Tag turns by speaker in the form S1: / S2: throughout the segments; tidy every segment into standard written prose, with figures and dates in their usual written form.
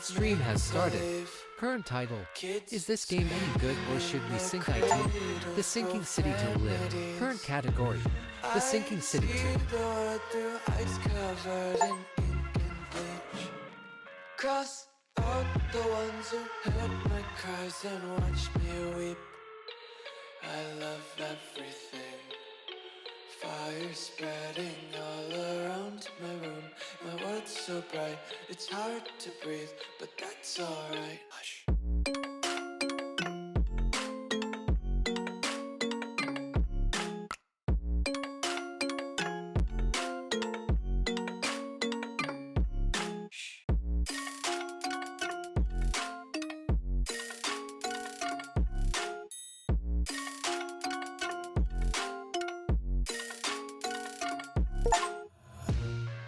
S1: Stream has started. Current title. Is this game any good or should we sink IT? The Sinking City to live. Current category. The Sinking City 2.
S2: Cross out the ones who heard my cries and watched me weep. I love everything. Fire spreading all around my room. My world's so bright, it's hard to breathe, but that's alright. Hush.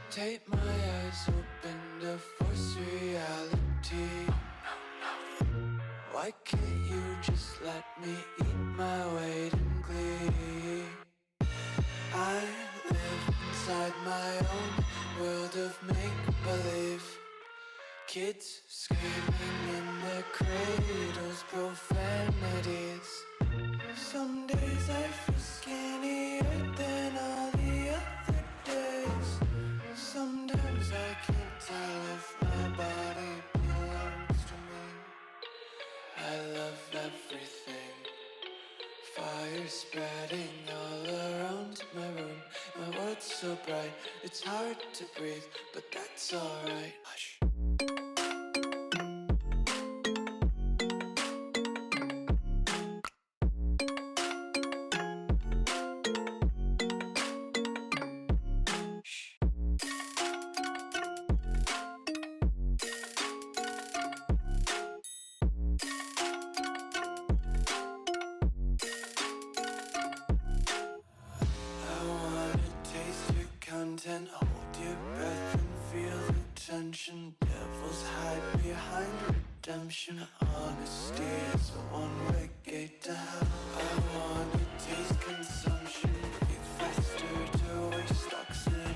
S2: Take my eyes open to force reality. Why can't you just let me eat my weight in glee? I live inside my own world of make-believe. Kids screaming in their cradles, profanities. Some days I feel skinnier than all the other days. Sometimes I can't tell if my body belongs to me. I love everything. Fire spreading all around my room. My world's so bright, it's hard to breathe, but that's alright. Hush. And hold your breath and feel the tension. Devils hide behind redemption. Honesty is a one-way gate to hell. I want to taste consumption. Breathe faster to waste oxygen.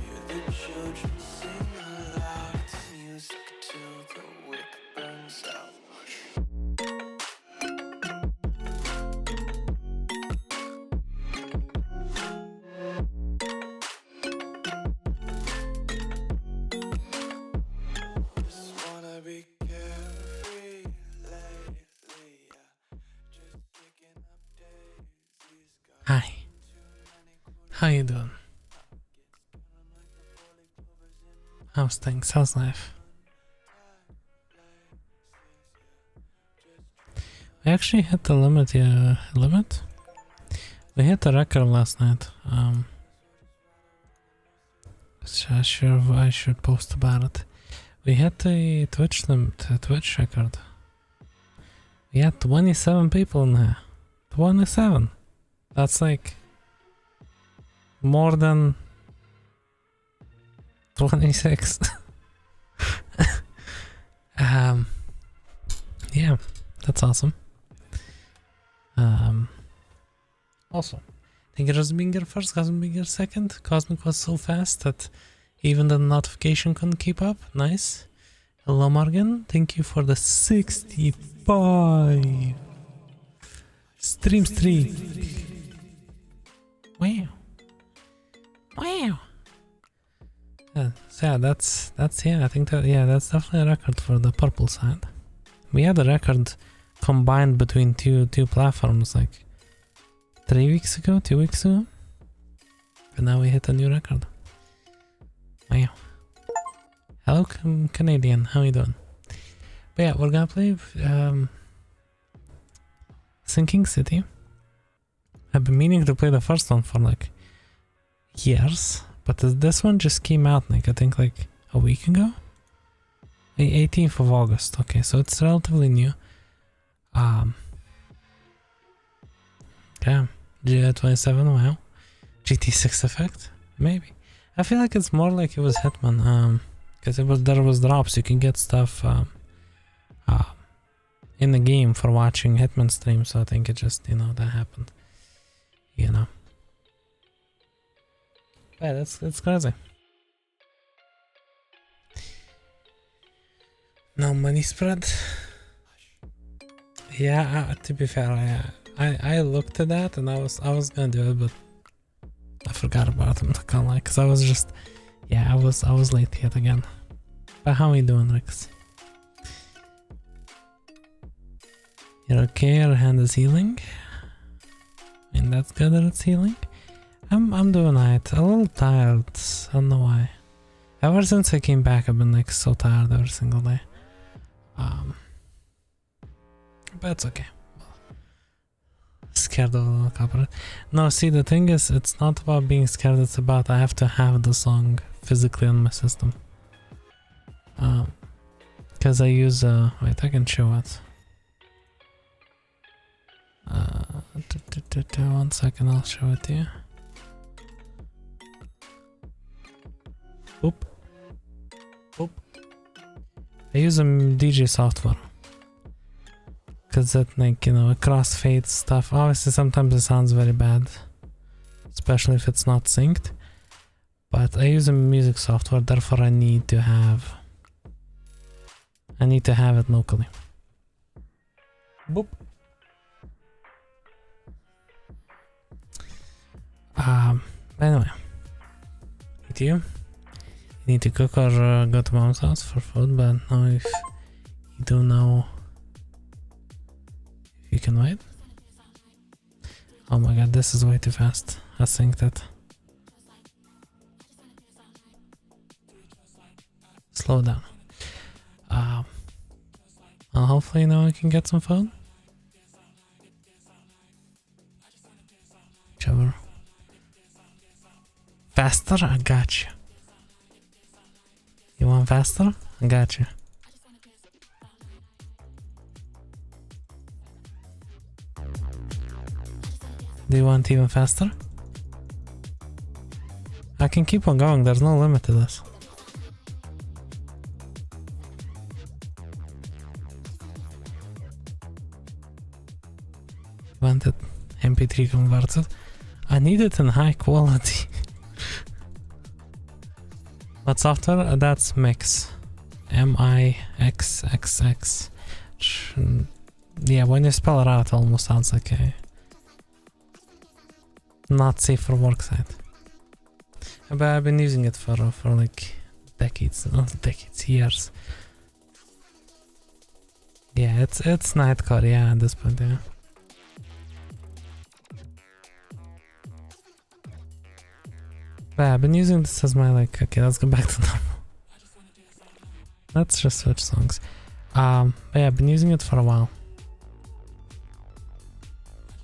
S2: Hear the children sing aloud. It's music till the wick burns out.
S3: Hi. How you doing? How's things? How's life? We actually hit the limit, yeah. Limit? We hit the record last night. I should post about it. We hit the Twitch limit, Twitch record. We had 27 people in there. 27. That's like more than 26. Yeah, that's awesome. Also, think it was being here first, Cosmic being here second. Cosmic was so fast that even the notification couldn't keep up. Nice. Hello, Morgan. Thank you for the 65 stream. Wow. Wow. So yeah, that's yeah, I think that that's definitely a record for the purple side. We had a record combined between two platforms like 2 weeks ago, and now we hit a new record. Wow. Hello, Canadian, how you doing? But yeah, we're gonna play Sinking City. I've been meaning to play the first one for like years, but this one just came out like I think like a week ago. The 18th of August. Okay, so it's relatively new. Yeah, GA27, wow. GT6 effect, maybe. I feel like it's more like it was Hitman, because there was drops. You can get stuff in the game for watching Hitman stream, so I think it just, that happened. Yeah, that's crazy. No money spread. Yeah, to be fair, I looked at that and I was gonna do it, but I forgot about him, to call like, cause I was just, yeah, I was late yet again. But how are you doing, Rex? You're okay? Your hand is healing. I mean, that's good that it's healing. I'm doing alright. A little tired. I don't know why. Ever since I came back, I've been like so tired every single day. But it's okay. Scared of a little copyright. No, see, the thing is, it's not about being scared. It's about I have to have the song physically on my system. Because I use wait, I can show it. 1 second, I'll show it to you. Oop. Oop. I use DJ software. Cause that, like, you know, crossfade stuff. Obviously sometimes it sounds very bad. Especially if it's not synced. But I use a music software, therefore I need to have it locally. Boop. Anyway. With you need to cook or go to mom's house for food, but now if you do know if you can wait. Oh my god, this is way too fast. I synced it. Slow down. Well, hopefully now I can get some food. Whichever. Faster? I got you. You want faster? I got you. Do you want even faster? I can keep on going, there's no limit to this. Want it MP3 converted? I need it in high quality. What software? That's Mix. MIXXX. Yeah, when you spell it out, it almost sounds like a not safe for work site. But I've been using it for like decades, not decades, years. Yeah, it's Nightcore, yeah, at this point, yeah. But I've been using this as my, like, okay, let's go back to normal. Let's just switch songs. But yeah, I've been using it for a while.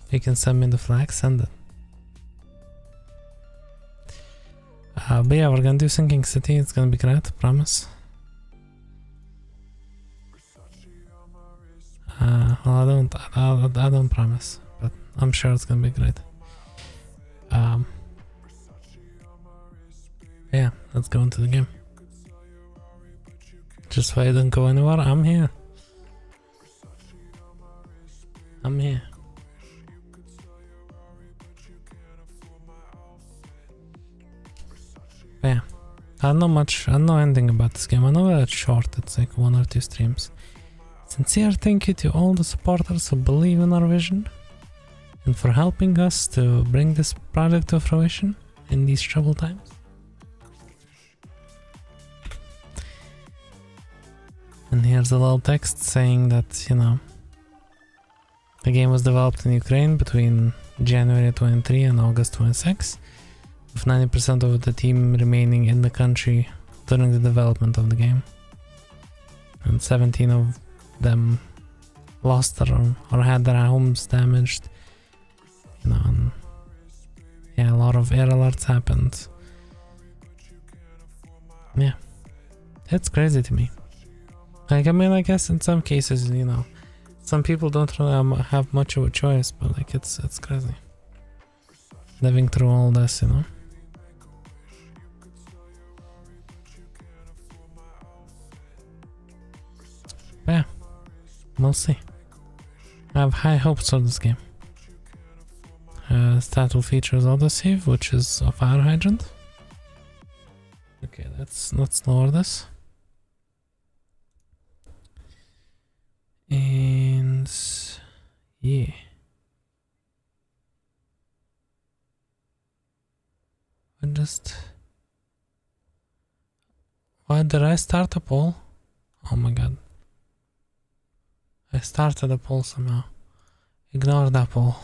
S3: You can send me the flag, send it. But yeah, we're gonna do Sinking City, it's gonna be great, promise. Well, I don't promise, but I'm sure it's gonna be great. Yeah, let's go into the game. Just wait, don't go anywhere, I'm here. I'm here. But yeah, I don't know anything about this game. I know that it's short, it's like 1 or 2 streams. Sincere thank you to all the supporters who believe in our vision and for helping us to bring this project to fruition in these troubled times. And here's a little text saying that, you know, the game was developed in Ukraine between January 23 and August 26, with 90% of the team remaining in the country during the development of the game. And 17 of them lost or had their homes damaged. You know, and yeah, a lot of air alerts happened. Yeah, it's crazy to me. Like, I mean, I guess in some cases, you know, some people don't really have much of a choice, but like, it's crazy. Living through all this, you know. But yeah, we'll see. I have high hopes for this game. This title features autosave, which is a fire hydrant. Okay, let's lower this. just... Why did I start a poll? Oh my god. I started a poll somehow. Ignore that poll.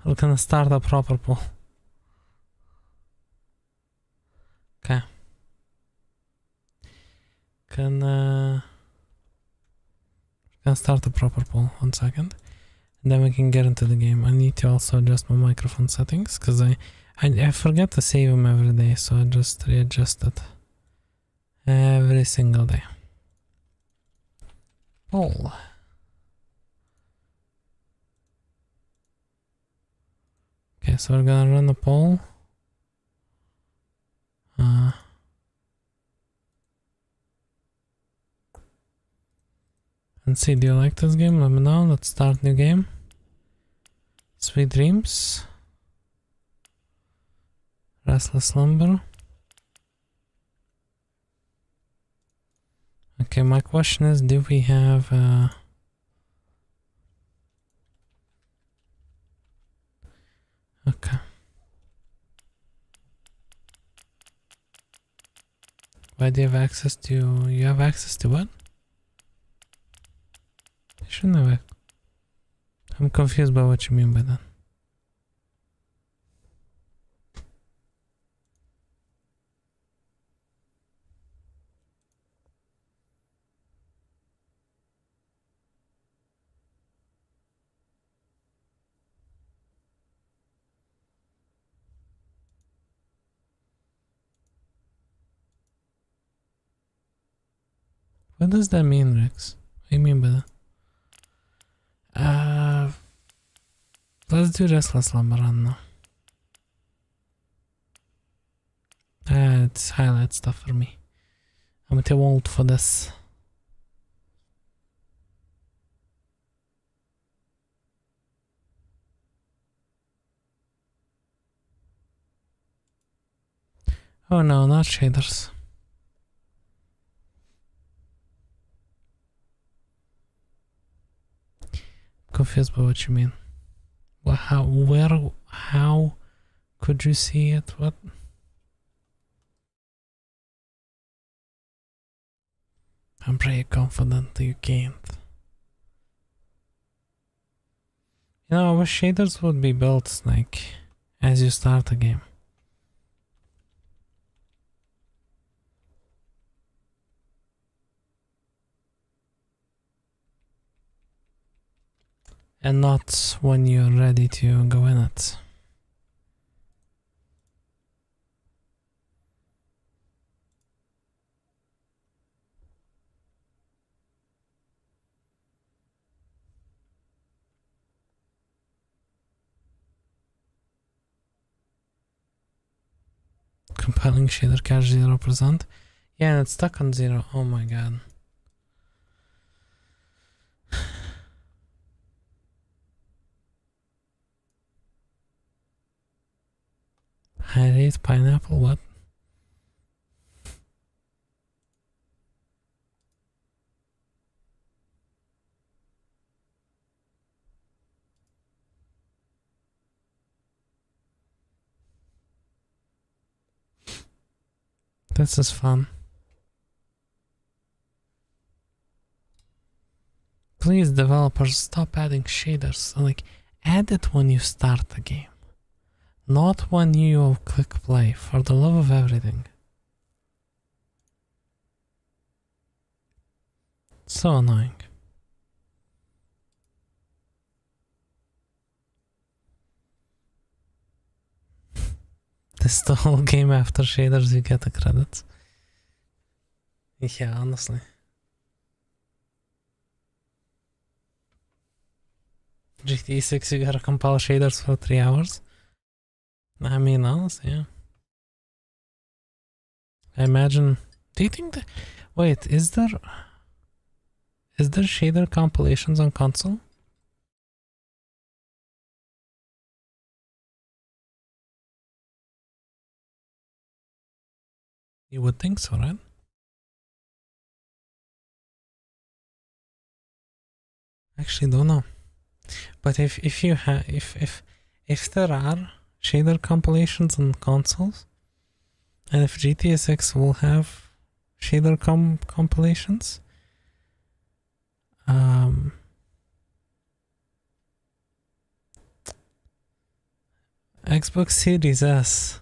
S3: We're gonna start a proper poll. Okay. Can start a proper poll. 1 second. And then we can get into the game. I need to also adjust my microphone settings because I forget to save them every day, so I just readjust it every single day. Poll. Okay, so we're gonna run a poll. And see, do you like this game? Let me know. Let's start new game. Sweet Dreams. Restless Slumber. Okay, my question is, do we have okay. Why do you have access to... You have access to what? You shouldn't have it. I'm confused by what you mean by that. What does that mean, Rex? What do you mean by that? Let's do Restless Slumber now. It's highlight stuff for me. I'm too old for this. Oh no, not shaders. Confused by what you mean. Well, how could you see it? What? I'm pretty confident you can't. You know, I wish shaders would be built like as you start a game. And not when you're ready to go in it. Compiling shader cache 0%. Yeah, and it's stuck on 0. Oh my god. I hate pineapple, what? This is fun. Please, developers, stop adding shaders. Like, add it when you start the game. Not when you click play, for the love of everything. So annoying. This is the whole game after shaders, you get the credits. Yeah, honestly. GTA 6, you gotta compile shaders for 3 hours. I mean, honestly, yeah. I imagine... Do you think that... Wait, is there shader compilations on console? You would think so, right? Actually, don't know. But if you have if there are shader compilations on consoles, And if GTA 6 will have shader compilations, Xbox Series S,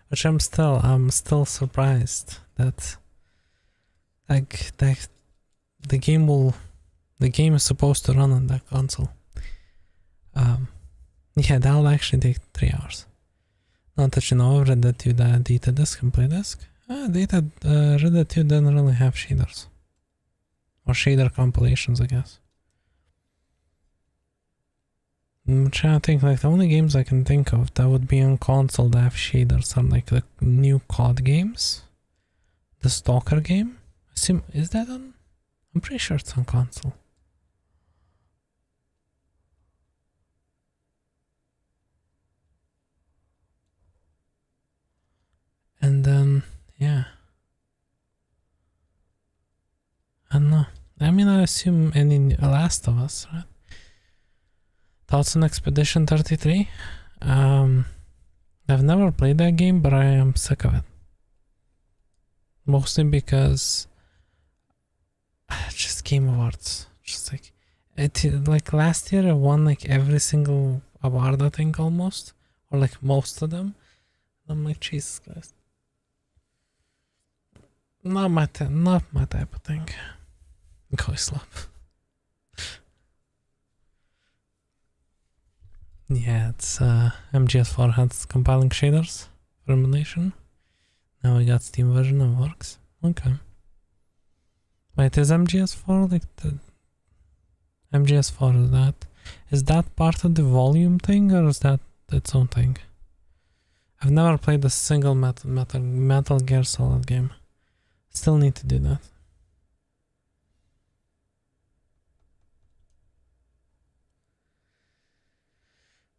S3: which I'm still surprised that like the game is supposed to run on that console. Yeah, that'll actually take 3 hours. Not that you know, I've read that to the ADATA disk and play disk. Red Dead 2 didn't really have shaders. Or shader compilations, I guess. I'm trying to think, like the only games I can think of that would be on console that have shaders are like the new COD games. The Stalker game. Is that on? I'm pretty sure it's on console. And then, yeah. I don't know. I mean, I assume any Last of Us, right? Thoughts on Expedition 33? I've never played that game, but I am sick of it. Mostly because just Game Awards. Just like like last year I won like every single award, I think, almost. Or like most of them. I'm like, Jesus Christ. Not my type of thing. Go slap. Yeah, it's MGS4 has compiling shaders for emulation. Now we got Steam version and works. Okay. Wait, is MGS4 like the MGS4 is that part of the volume thing, or is that its own thing? I've never played a single Metal Gear Solid game. Still need to do that.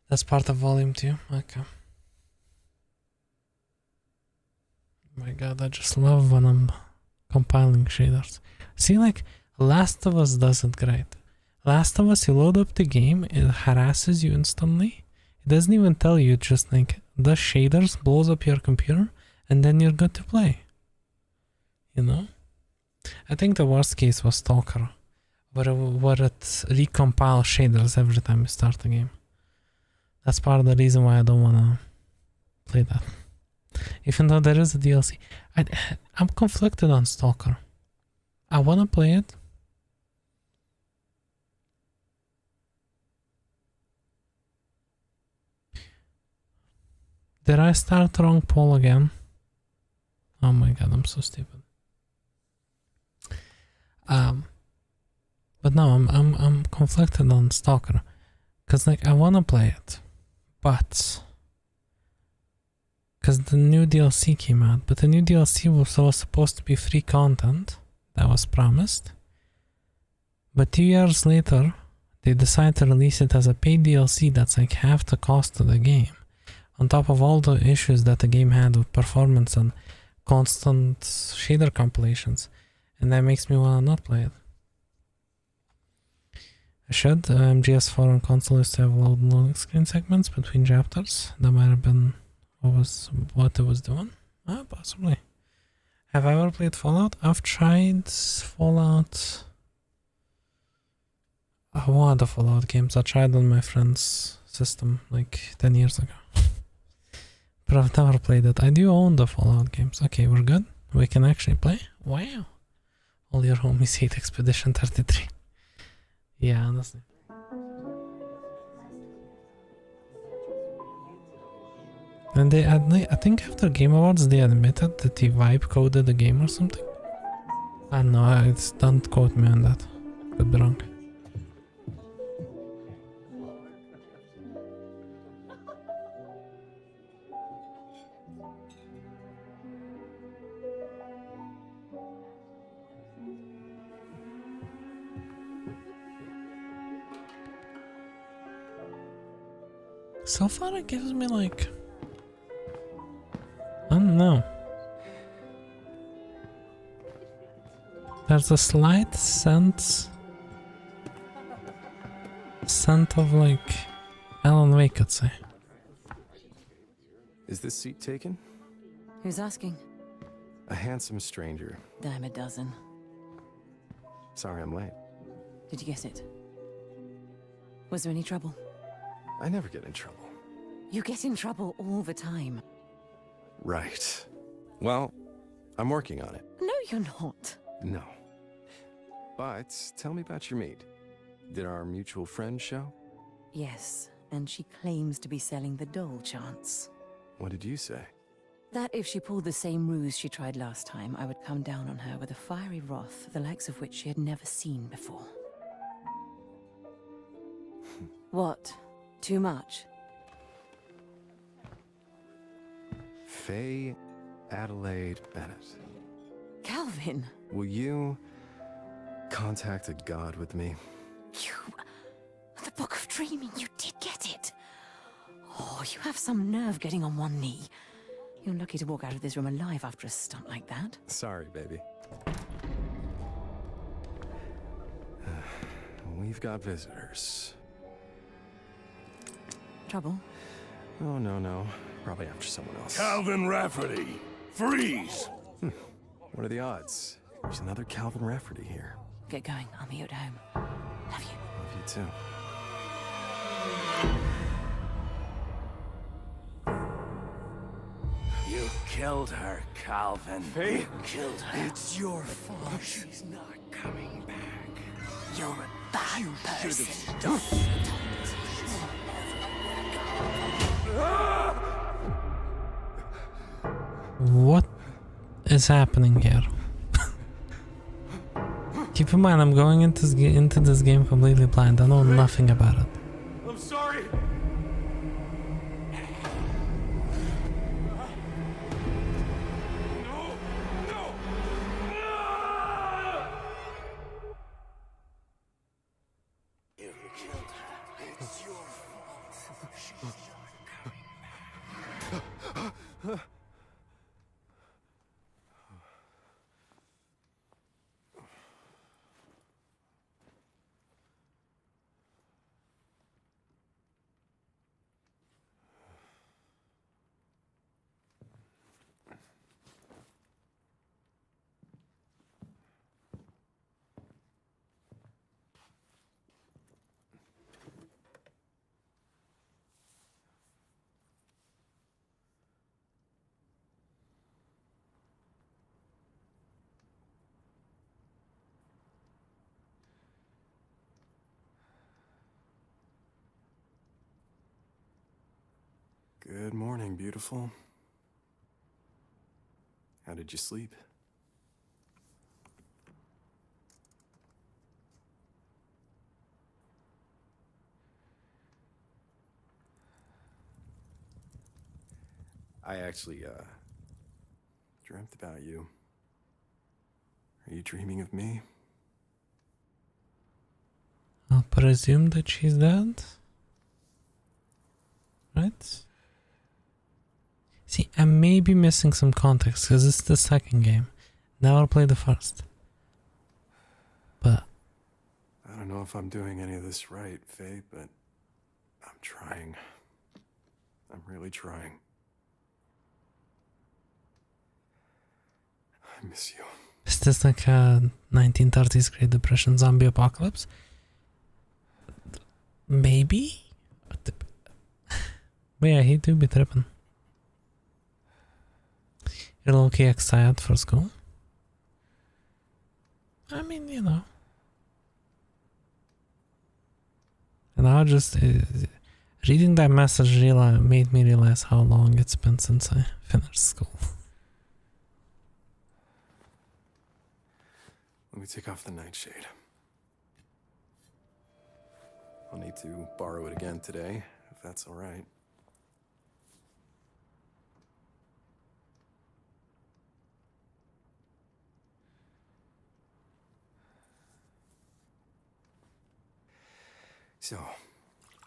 S3: That's part of volume 2. Okay. Oh my god, I just love when I'm compiling shaders. See, like, Last of Us does it great. Last of Us, you load up the game, it harasses you instantly. It doesn't even tell you, just like, the shaders blows up your computer, and then you're good to play. You know? I think the worst case was Stalker, where it recompiles shaders every time you start the game. That's part of the reason why I don't want to play that. Even though there is a DLC. I'm conflicted on Stalker. I want to play it. Did I start wrong poll again? Oh my god, I'm so stupid. But no, I'm conflicted on Stalker. Cause like I wanna play it. But because the new DLC came out, but the new DLC was supposed to be free content that was promised. But 2 years later, they decided to release it as a paid DLC that's like half the cost of the game. On top of all the issues that the game had with performance and constant shader compilations. And that makes me wanna not play it. I should. MGS4 on console used to have loading screen segments between chapters. That might have been what it was doing. Possibly. Have I ever played Fallout? I've tried Fallout. One of the Fallout games I tried on my friend's system like 10 years ago. But I've never played it. I do own the Fallout games. Okay, we're good. We can actually play. Wow. All your homies hate Expedition 33. Yeah, honestly. And I think after Game Awards they admitted that they vibe coded the game or something. I don't know, don't quote me on that. Could be wrong. So far it gives me like, I don't know. There's a slight scent of like Alan Wake, I'd say.
S4: Is this seat taken? Who's asking?
S5: A handsome stranger.
S4: Dime a dozen.
S5: Sorry I'm late.
S4: Did you guess it? Was there any trouble?
S5: I never get in trouble.
S4: You get in trouble all the time.
S5: Right. Well, I'm working on it.
S4: No, you're not.
S5: No. But tell me about your meet. Did our mutual friend show?
S4: Yes, and she claims to be selling the doll chance.
S5: What did you say?
S4: That if she pulled the same ruse she tried last time, I would come down on her with a fiery wrath, the likes of which she had never seen before. What? Too much?
S5: Faye Adelaide Bennett.
S4: Calvin!
S5: Will you contact a god with me?
S4: You... The Book of Dreaming, you did get it! Oh, you have some nerve getting on one knee. You're lucky to walk out of this room alive after a stunt like that.
S5: Sorry, baby. We've got visitors.
S4: Trouble?
S5: Oh, no. Probably after someone else.
S6: Calvin Rafferty, freeze!
S5: What are the odds? There's another Calvin Rafferty here.
S4: Get going, I'll meet you at home. Love you.
S5: Love you too.
S6: You killed her, Calvin.
S5: Faye?
S6: You killed her.
S5: It's your fault.
S6: She's not coming back.
S4: You're a bad person.
S3: What is happening here? Keep in mind, I'm going into this game completely blind. I know nothing about it.
S6: I'm sorry. No! You killed her. It's your fault. She's not coming back.
S5: Good morning, beautiful. How did you sleep? I actually, dreamt about you. Are you dreaming of me?
S3: I'll presume that she's dead. Right? See, I may be missing some context because it's the second game. Now I'll play the first. But
S5: I don't know if I'm doing any of this right, Faye, but I'm trying. I'm really trying. I miss you.
S3: is this like a 1930s Great Depression zombie apocalypse? Maybe? But yeah, he do be tripping. You're low-key excited for school? I mean, you know. And now just reading that message made me realize how long it's been since I finished school.
S5: Let me take off the nightshade. I'll need to borrow it again today, if that's all right. So,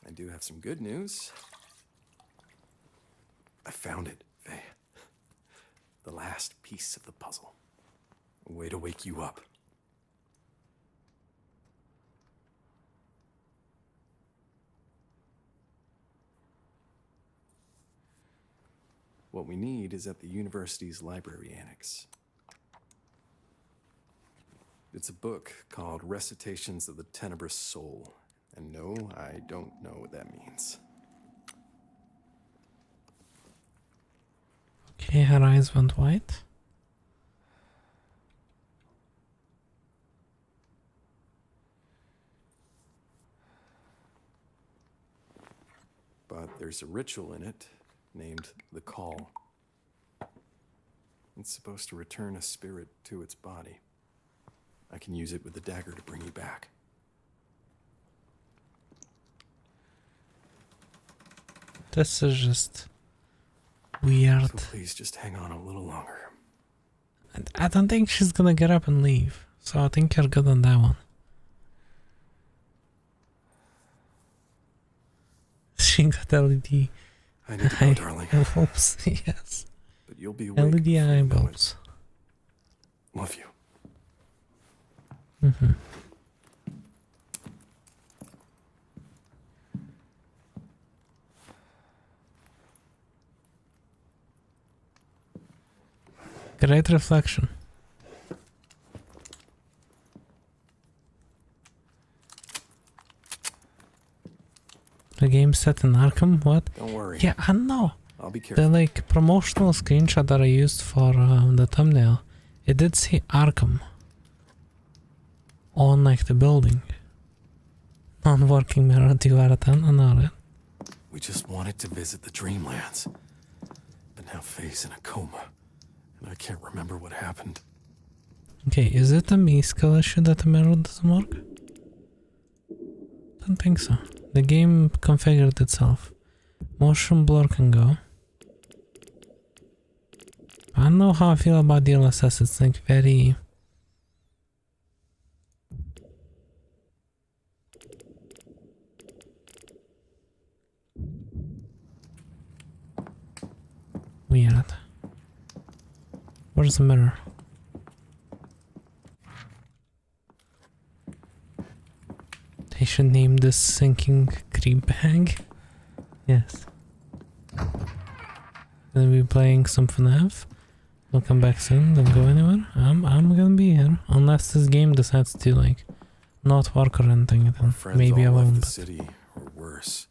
S5: I do have some good news. I found it, Faye. The last piece of the puzzle. A way to wake you up. what we need is at the university's library annex. It's a book called Recitations of the Tenebrous Soul. And no, I don't know what that means.
S3: Okay, her eyes went white.
S5: But there's a ritual in it named the Call. It's supposed to return a spirit to its body. I can use it with the dagger to bring you back.
S3: This is just weird.
S5: So please just hang on a little longer.
S3: And I don't think she's gonna get up and leave. So I think you're good on that one. She got LED.
S5: I need to go, darling.
S3: Bulbs, yes.
S5: But you'll be awake
S3: LED
S5: before you
S3: eye
S5: know it.
S3: bulbs.
S5: Love you.
S3: Mm-hmm. Great reflection. The game set in Arkham? What?
S5: Don't worry.
S3: Yeah, I know.
S5: I'll be careful.
S3: The like promotional screenshot that I used for the thumbnail, it did say Arkham on like the building. Non-working mirror 2 out of 10. I know it.
S5: We just wanted to visit the Dreamlands. But now Faye's in a coma. And I can't remember what happened.
S3: Okay, is it a me skill issue that the mirror doesn't work? Don't think so. The game configured itself. Motion blur can go. I don't know how I feel about DLSS. It's like very... weird. Where's the mirror? They should name this sinking creep bag. Yes. Gonna be playing some FNAF. We'll come back soon. Don't go anywhere. I'm gonna be here unless this game decides to like not work or anything. Then maybe I
S5: all left
S3: won't.
S5: the
S3: But
S5: city, or worse.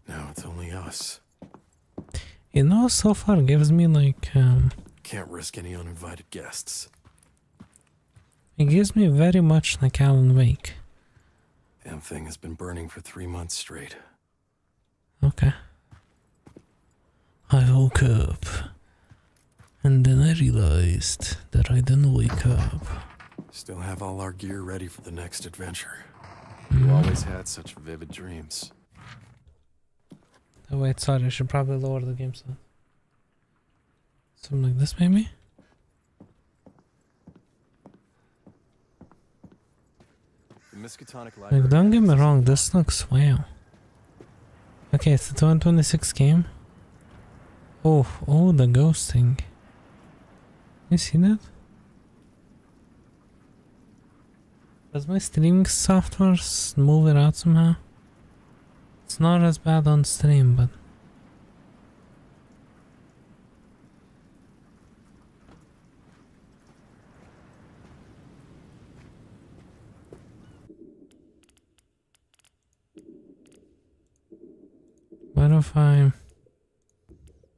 S5: Now it's only us.
S3: you know, so far gives me like
S5: Can't risk any uninvited guests.
S3: it gives me very much like Alan Wake.
S5: Damn thing has been burning for 3 months straight.
S3: Okay. I woke up and then I realized that I didn't wake up.
S5: Still have all our gear ready for the next adventure. You always had such vivid dreams.
S3: Oh wait, sorry, I should probably lower the game sound. Something like this maybe?
S5: The Miskatonic
S3: Like,
S5: Library.
S3: don't get me wrong, this looks wow. Okay, it's the 2026 game. Oh, the ghosting. You see that? Does my streaming software move it out somehow? It's not as bad on stream, but... what if I...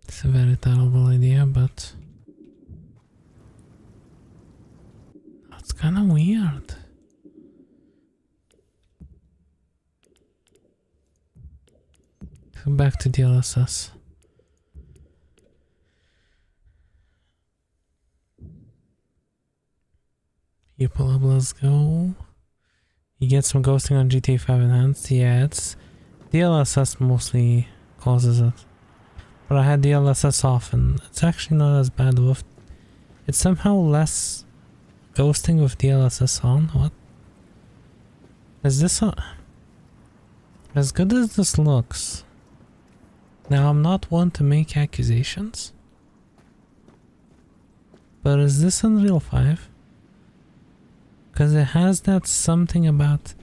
S3: It's a very terrible idea, but... it's kinda weird. Go back to DLSS. You pull up, let's go. You get some ghosting on GTA 5 Enhanced. Yeah, it's... DLSS mostly causes it. But I had DLSS off and it's actually not as bad with... It's somehow less ghosting with DLSS on. What? Is this a... as good as this looks... Now, I'm not one to make accusations, but is this Unreal 5? Because it has that something about...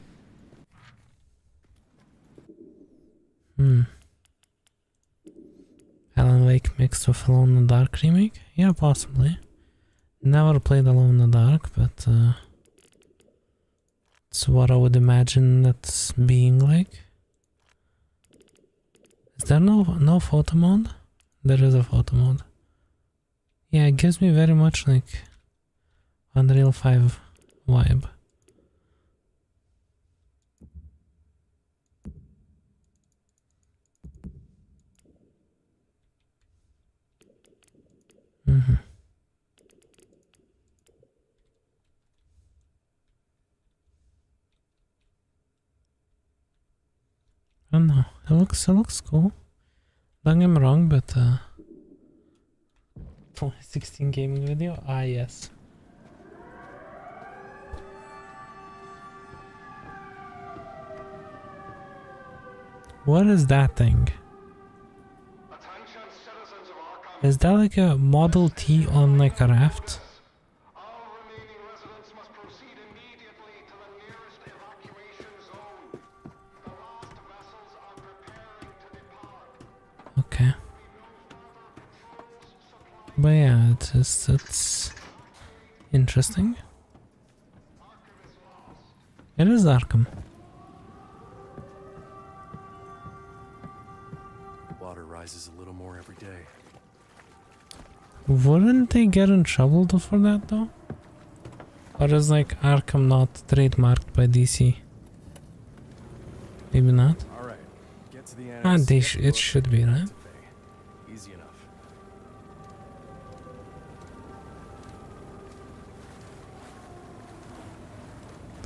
S3: remake mixed with Alone in the Dark remake? Yeah, possibly. Never played Alone in the Dark, but it's what I would imagine it's being like. Is there no photo mode? There is a photo mode. Yeah, it gives me very much like Unreal 5 vibe. I don't know. It looks cool. Don't get me wrong, but 2016 gaming video? Ah, yes. What is that thing? Is that like a Model T on like a raft? Okay. But yeah, it's interesting. It is Arkham.
S5: Water rises a little more every day.
S3: Wouldn't they get in trouble for that though? Or is like Arkham not trademarked by DC? Maybe not.
S5: All right, get to the
S3: Ah,
S5: annex.
S3: it should be, right?
S5: Easy enough.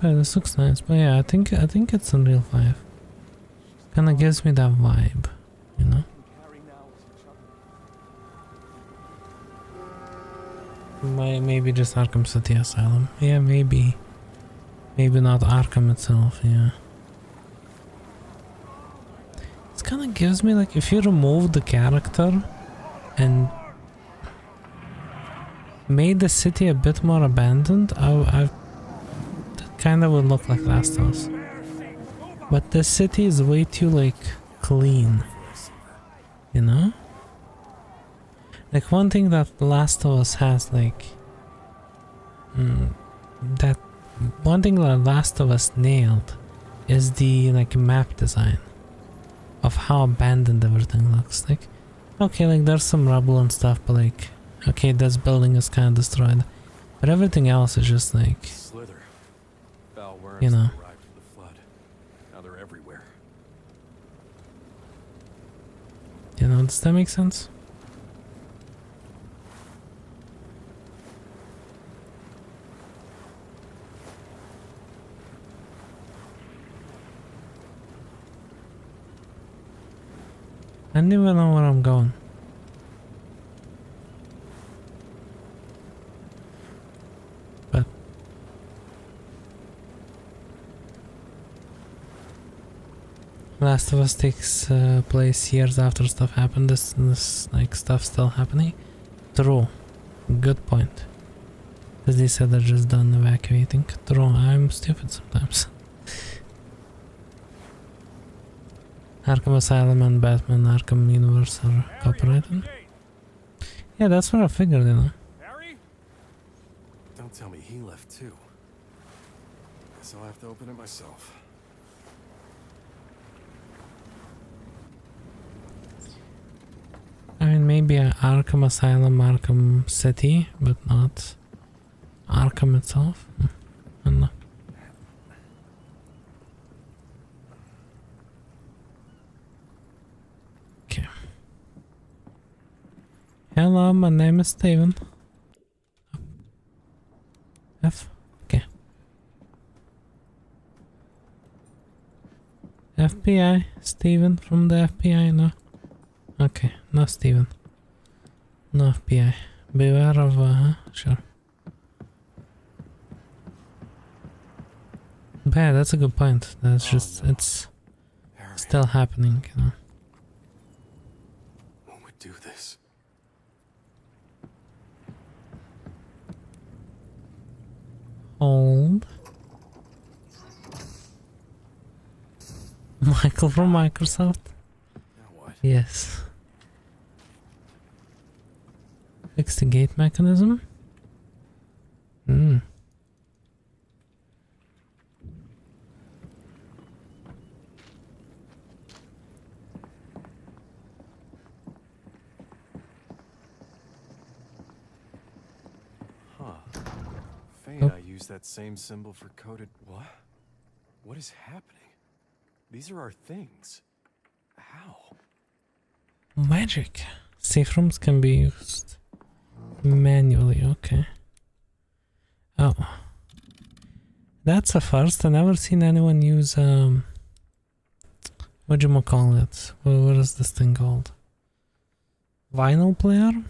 S3: But this looks nice. But yeah, I think it's Unreal 5. Kinda gives me that vibe, you know? Maybe just Arkham City Asylum. Yeah, maybe. Maybe not Arkham itself, yeah. It kinda gives me like, if you remove the character and made the city a bit more abandoned, that kinda would look like Last of Us. But the city is way too like clean, you know? Like one thing that The Last of Us has, like that one thing that Last of Us nailed is the like map design of how abandoned everything looks. Like, okay, like there's some rubble and stuff, but like, okay, this building is kind of destroyed, but everything else is just like,
S5: Slither. Foul worms
S3: you know.
S5: that arrived with the flood. Now they're everywhere.
S3: You know, does that make sense? I don't even know where I'm going. But Last of Us takes place years after stuff happened. This like stuff still happening. True. Good point. Because they said they're just done evacuating. True. I'm stupid sometimes. Arkham Asylum and Batman Arkham Universe are copyrighted. Yeah, that's what I figured, you know.
S5: Don't tell me he left too. Guess I'll have to open it myself.
S3: I mean, maybe Arkham Asylum, Arkham City, but not Arkham itself. I don't know. Okay. Hello, my name is Steven. F? Okay. FBI? Steven from the FBI? No. Okay, no Steven. No FBI. Beware of, sure. But yeah, that's a good point. That's just,
S5: no.
S3: it's still happening, you know.
S5: Who would do this?
S3: Hold. Michael from Microsoft?
S5: Now what?
S3: Yes. Fix the gate mechanism? Hmm.
S5: Huh. Fane, I use that same symbol for coded. What? What is happening? These are our things. How?
S3: Magic. Safe rooms can be used manually, okay. Oh. That's a first. I've never seen anyone use, whatchamacallit? What is this thing called? Vinyl player?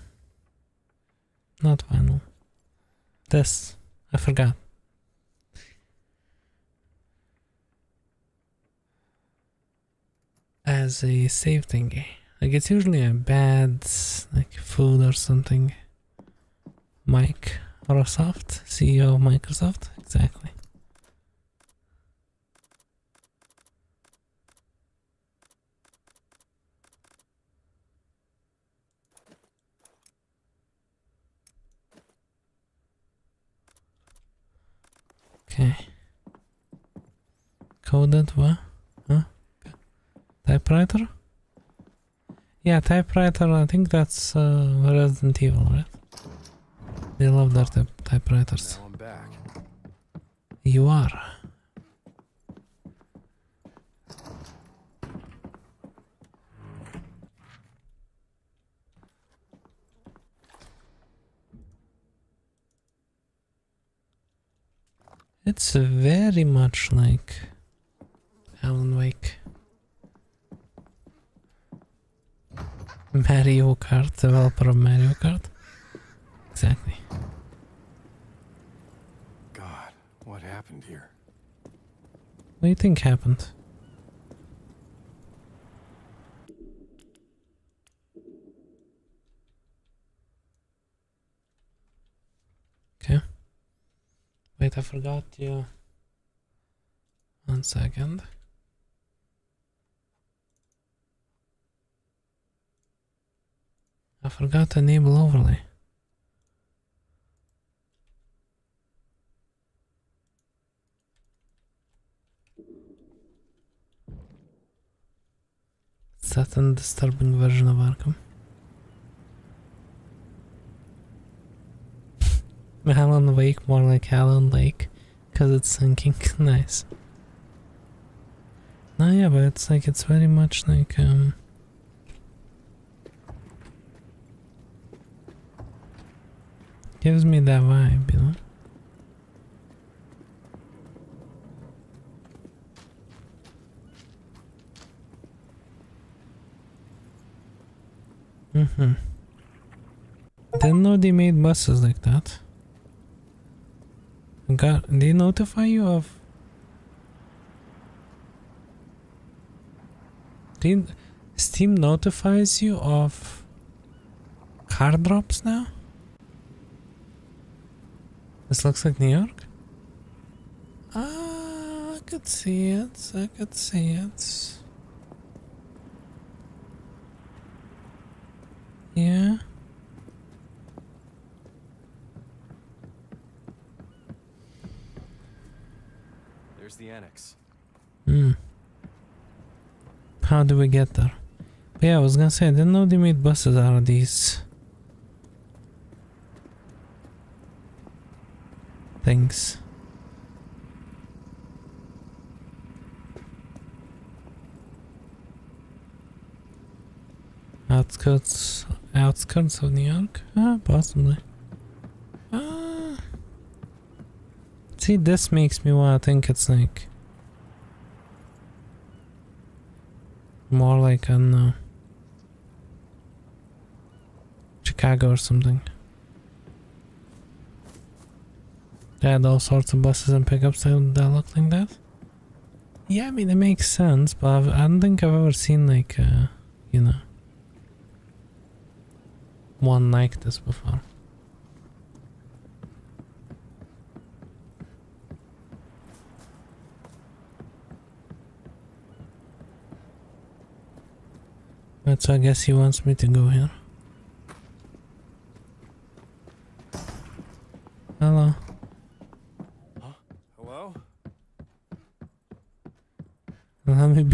S3: Not vinyl. This. I forgot. As a save thingy. Like it's usually a bad, like food or something. Microsoft, CEO of Microsoft, exactly. Okay. Coded what? Huh? Typewriter? Yeah, typewriter, I think that's Resident Evil, right? They love their typewriters.
S5: Now I'm back.
S3: You are. It's very much like Alan Wake. Mario Kart, developer of Mario Kart. Exactly.
S5: God, what happened here?
S3: What do you think happened? Okay. Wait, I forgot you. 1 second. I forgot to enable overlay. Set and disturbing version of Arkham. Alan Wake, more like Alan Lake, because it's sinking. Nice. No, yeah, but it's like, it's very much like, gives me that vibe, you know? Didn't know they made buses like that. They notify you of... Steam notifies you of car drops now? This looks like New York? Ah, I could see it. I could see it. Yeah.
S5: There's the annex.
S3: How do we get there? But yeah, I was gonna say, I didn't know they made buses out of these things. Outskirts of New York? Ah, possibly. Ah. See, this makes me want to think it's like more like, I don't know, Chicago or something. They had all sorts of buses and pickups that look like that. Yeah, I mean, it makes sense, but I don't think I've ever seen like, you know, one like this before. But so I guess he wants me to go here.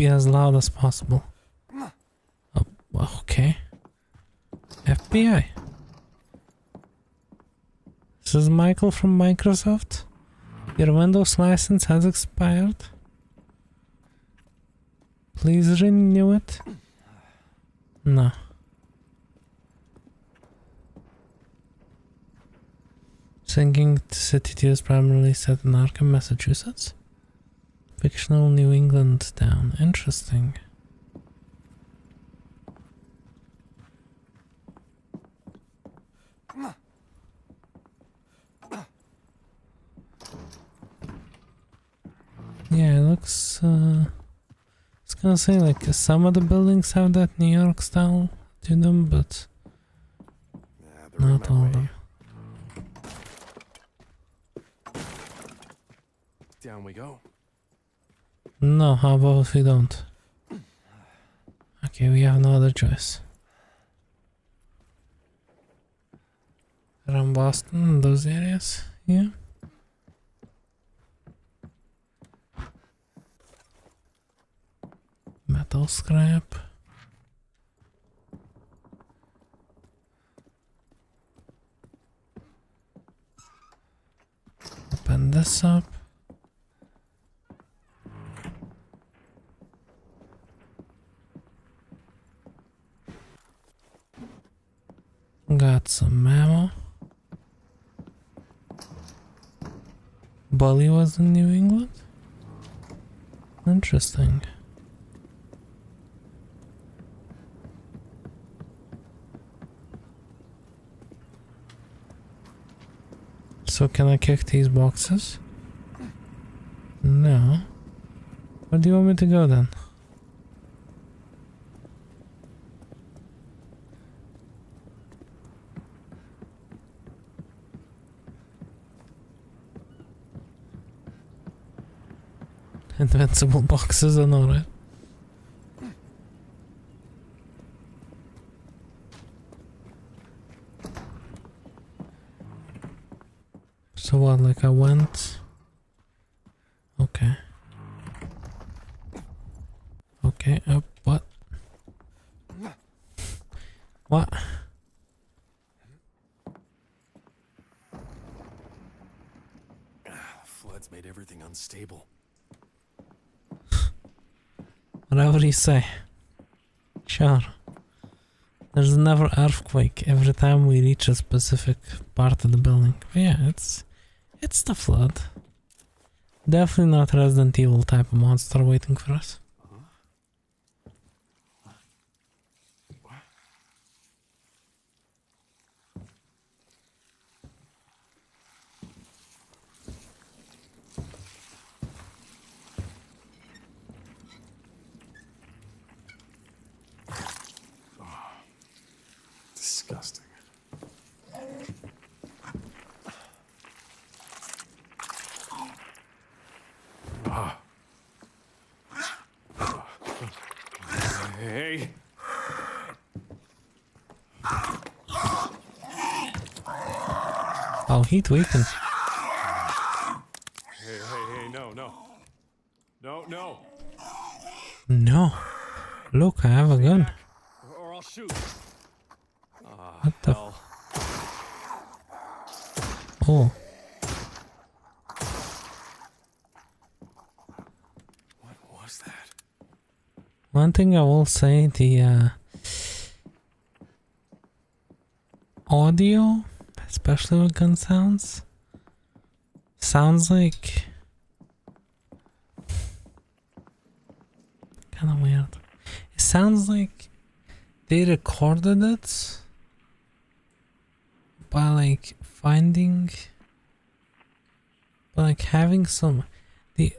S3: be as loud as possible. Oh, okay. FBI. This is Michael from Microsoft. Your Windows license has expired. Please renew it. No. Sinking City 2 is primarily set in Arkham, Massachusetts. Fictional New England town. Interesting. Yeah, it looks, I was gonna say, like, some of the buildings have that New York style to them, but not all of them.
S5: Down we go.
S3: No, how about if we don't? Okay, we have no other choice. Around Boston, those areas, yeah. Metal scrap. Open this up. Got some ammo. Bully was in New England? Interesting. So can I kick these boxes? No. Where do you want me to go then? Invincible boxes are not right. So what, like I went... Okay. Okay, what? What?
S5: Floods made everything unstable.
S3: Whatever you say. Sure. There's never earthquake every time we reach a specific part of the building. But yeah, it's the flood. Definitely not Resident Evil type of monster waiting for us.
S5: Disgusting. Hey.
S3: Oh, heat weakened.
S5: Hey, no. No.
S3: No. Look, I have a gun.
S5: Or I'll shoot.
S3: What the
S5: Hell.
S3: Oh.
S5: What was that?
S3: One thing I will say, the audio, especially with gun sounds, sounds like kind of weird. It sounds like they recorded it by like finding, by like having some, it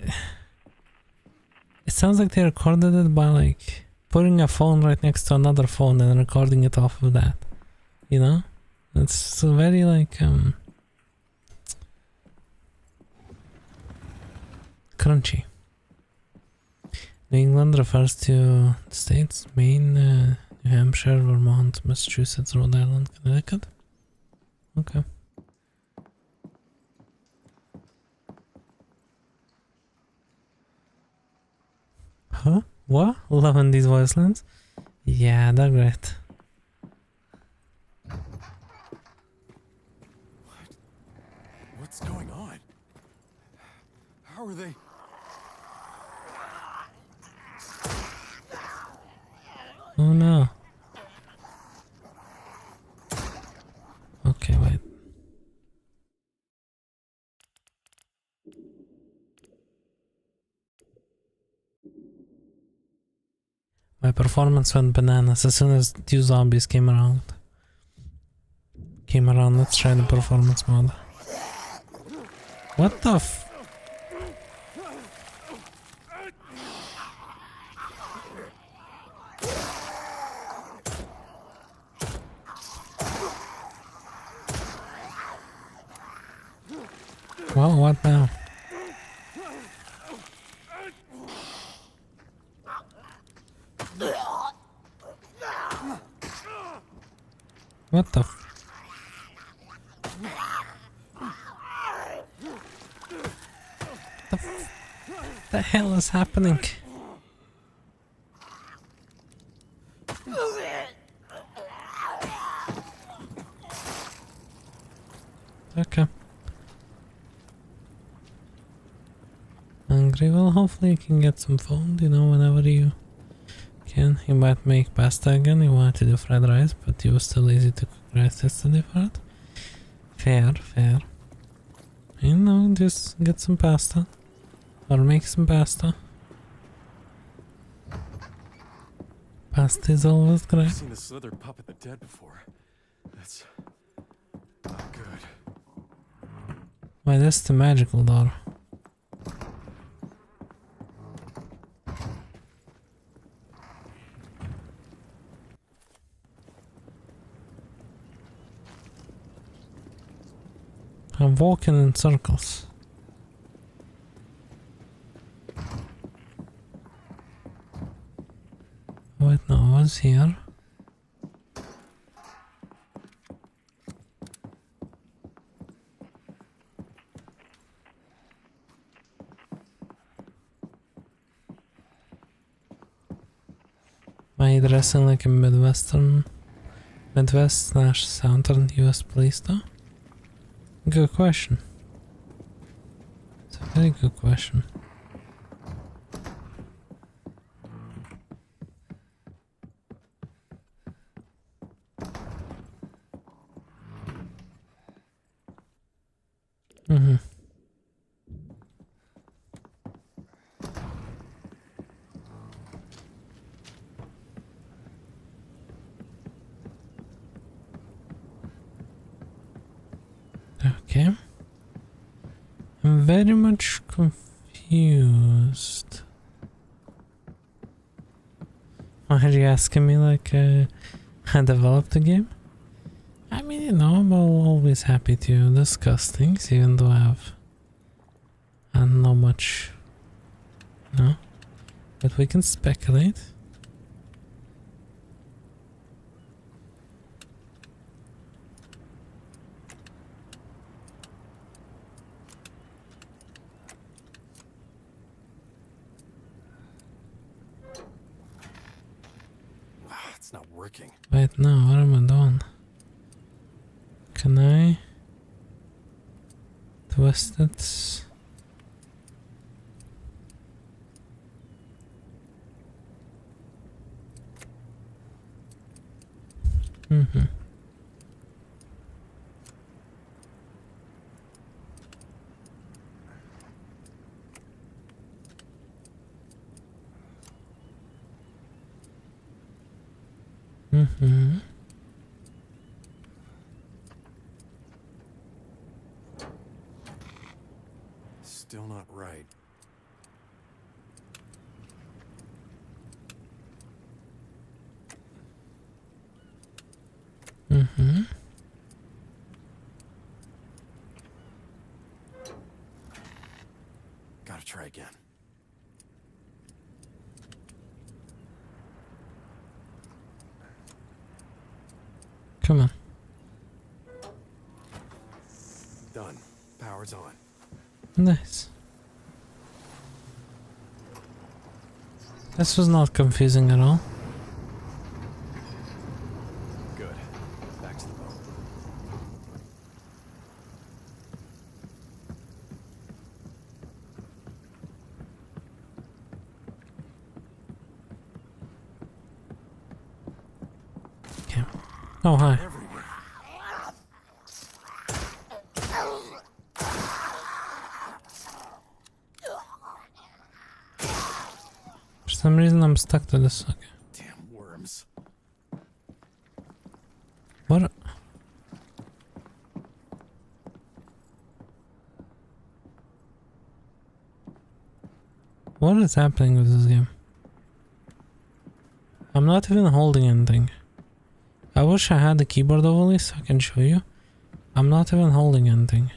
S3: sounds like they recorded it by like putting a phone right next to another phone and recording it off of that, you know? It's very like crunchy. New England refers to the states: Maine, New Hampshire, Vermont, Massachusetts, Rhode Island, Connecticut. Okay. Huh? What? Loving these voice lines? Yeah, they're great.
S5: What's going on? How are they?
S3: Oh no. Okay, wait. My performance went bananas as soon as 2 zombies came around. Let's try the performance mode. What the f... Well, what now? What the f... The hell is happening? Okay. Hungry? Well, hopefully you can get some food, you know, whenever you can. You might make pasta again. You wanted to do fried rice, but you were still lazy to cook rice yesterday for it. Fair, fair. You know, just get some pasta. Or make some pasta. Pasta is always great.
S5: I've seen a slither puppet the dead before. That's not good.
S3: Why, that's the magical door. I'm walking in circles. Wait, no, I was here. Am I dressing like a Midwest/Southern US police though? Good question. It's a very good question. Mm-hmm. Okay. I'm very much confused. Why are you asking me like I developed the game? I mean, you know, I'm always happy to discuss things, even though I don't know much, you know, but we can speculate.
S5: It's not working.
S3: Wait, no, what am I doing? Can I twist it? Mm-hmm. Mm-hmm.
S5: Still not right.
S3: Mm-hmm.
S5: Gotta try again.
S3: Come on.
S5: Done. Power's on.
S3: Nice. This was not confusing at all.
S5: Good. Back to the boat.
S3: Okay. Oh, hi.
S5: Everywhere.
S3: For some reason I'm stuck to this. Okay.
S5: Damn worms.
S3: What? What is happening with this game? I'm not even holding anything. I wish I had the keyboard overlay so I can show you. I'm not even holding anything.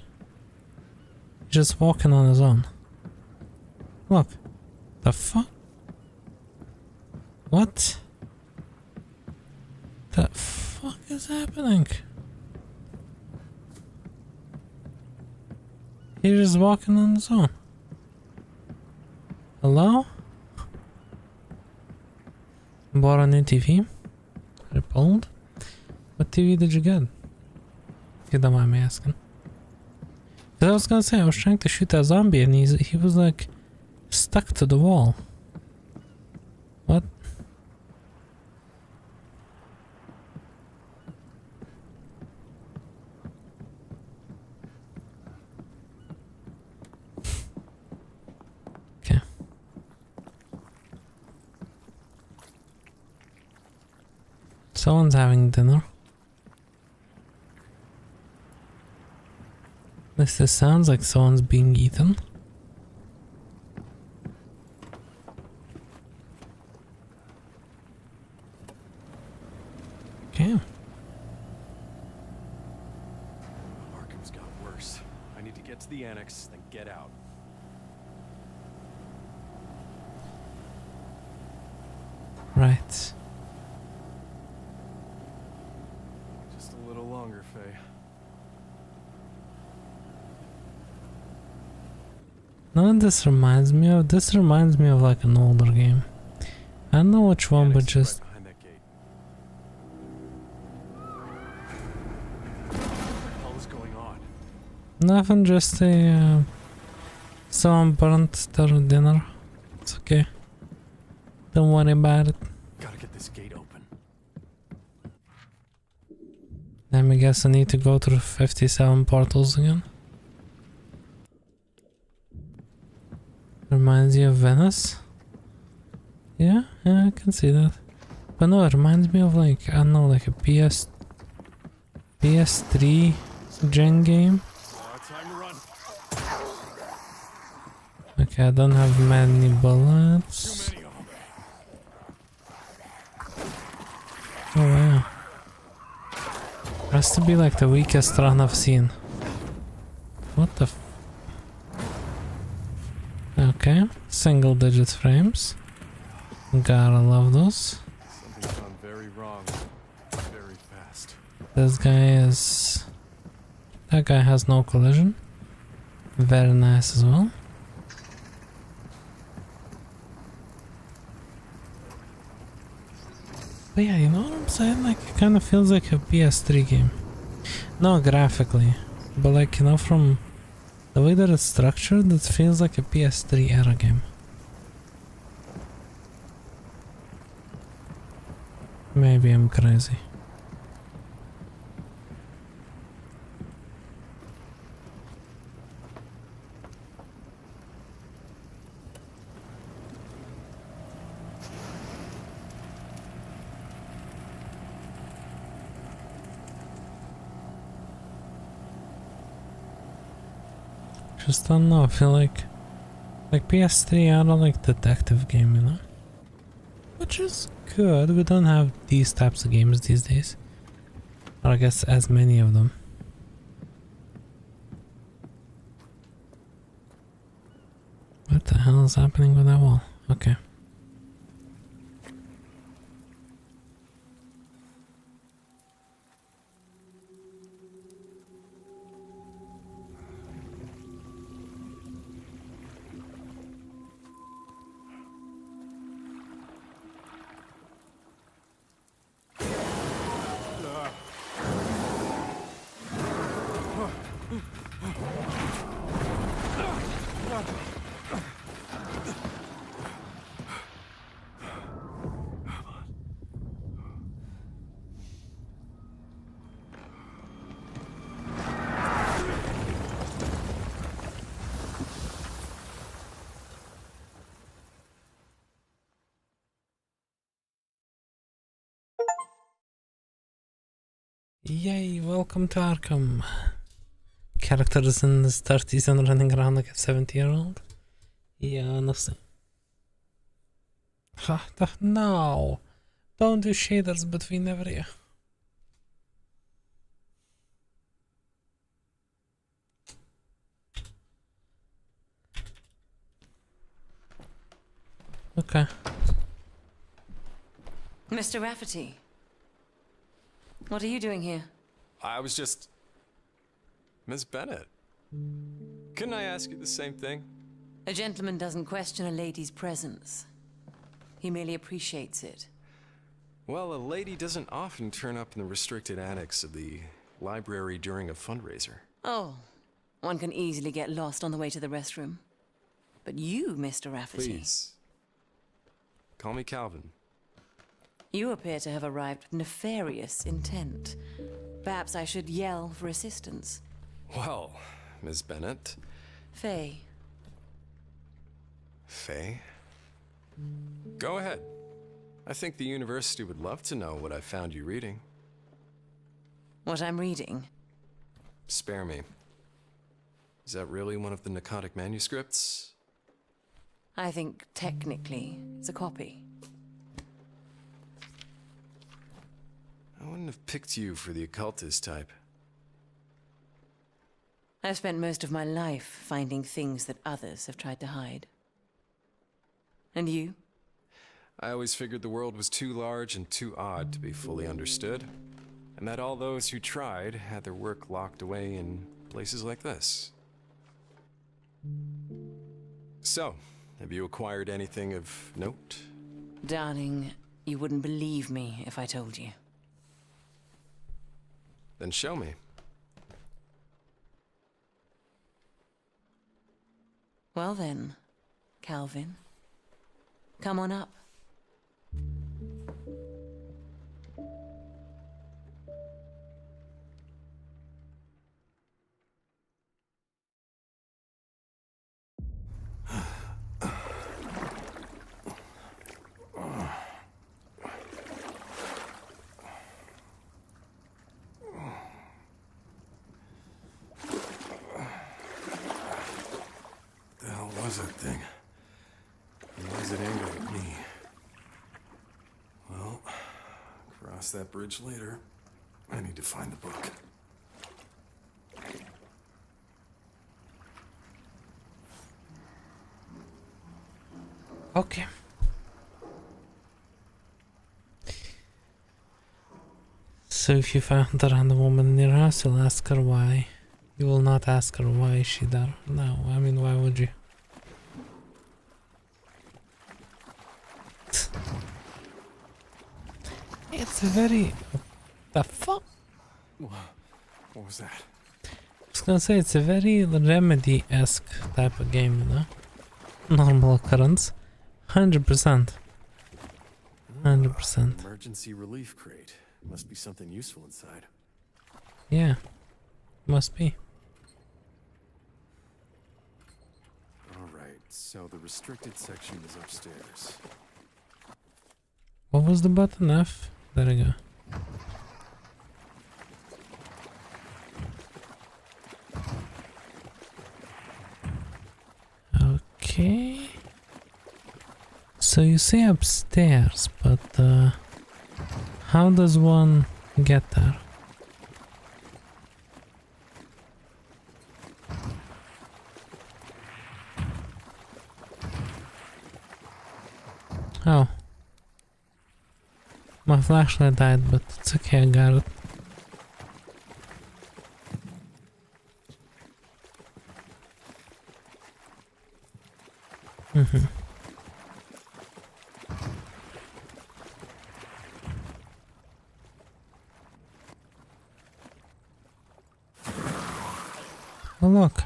S3: Just walking on his own. Look. The fuck? What? The fuck is happening? He's just walking on his own. Hello? Bought a new TV. Repelled. What TV did you get? If you don't mind me asking. Because I was gonna say, I was trying to shoot a zombie and he was like stuck to the wall. What? Okay. Someone's having dinner. This sounds like someone's being eaten. Okay.
S5: Arkham's got worse. I need to get to the annex, then get out.
S3: Right.
S5: Just a little longer, Faye.
S3: None of this reminds me of. This reminds me of like an older game. I don't know which one, but
S5: Annex is
S3: just.
S5: right behind that gate. What the hell is going on?
S3: Nothing, just a. Someone burnt their dinner. It's okay. Don't worry about it.
S5: Gotta get this gate open.
S3: Let me guess, I need to go through 57 portals again. Reminds you of Venice? Yeah, I can see that. But no, it reminds me of like, I don't know, like a PS3 gen game.
S5: Time to run.
S3: Okay, I don't have many bullets.
S5: Too many of them.
S3: Oh wow. Has to be like the weakest run I've seen. What the f— Okay, single digit frames. Gotta love those.
S5: Something's gone very wrong. Very fast.
S3: This guy is... That guy has no collision. Very nice as well. But yeah, you know what I'm saying? Like, it kind of feels like a PS3 game. No, graphically. But like, you know, from the way that it's structured, it feels like a PS3 era game. Maybe I'm crazy. Just don't know, I feel like PS3 era like detective game, you know? Which is good, we don't have these types of games these days. Or I guess as many of them. What the hell is happening with that wall? Okay. Yay, welcome to Arkham. Characters in his 30s and running around like a 70-year-old. Yeah, honestly. No! Don't do shaders between every... Okay.
S4: Mr. Rafferty, what are you doing here?
S5: I was just... Miss Bennett. Couldn't I ask you the same thing?
S4: A gentleman doesn't question a lady's presence. He merely appreciates it.
S5: Well, a lady doesn't often turn up in the restricted annex of the library during a fundraiser.
S4: Oh, one can easily get lost on the way to the restroom. But you, Mr. Rafferty...
S5: Please. Call me Calvin.
S4: You appear to have arrived with nefarious intent. Perhaps I should yell for assistance.
S5: Well, Miss Bennett.
S4: Faye.
S5: Faye? Go ahead. I think the university would love to know what I found you reading.
S4: What I'm reading?
S5: Spare me. Is that really one of the narcotic manuscripts?
S4: I think, technically, it's a copy.
S5: I wouldn't have picked you for the occultist type.
S4: I've spent most of my life finding things that others have tried to hide. And you?
S5: I always figured the world was too large and too odd to be fully understood, and that all those who tried had their work locked away in places like this. So, have you acquired anything of note?
S4: Darling, you wouldn't believe me if I told you.
S5: Then show me.
S4: Well then, Calvin, come on up.
S5: The hell was that thing? And why is it angry at me? Well, cross that bridge later. I need to find the book.
S3: Okay. So if you found a random woman in your house, you'll ask her why. You will not ask her why is she there. No, I mean, why would you? It's a very... The fuck?
S5: What was that?
S3: I was gonna say, it's a very Remedy-esque type of game, you know? Normal occurrence. 100%. 100%.
S5: Emergency relief crate. Must be something useful inside.
S3: Yeah. Must be.
S5: Alright, so the restricted section is upstairs.
S3: What was the button? F? There we go. Okay. So you say upstairs, but how does one get there? Oh. My flashlight died, but it's okay, I got it. Oh look.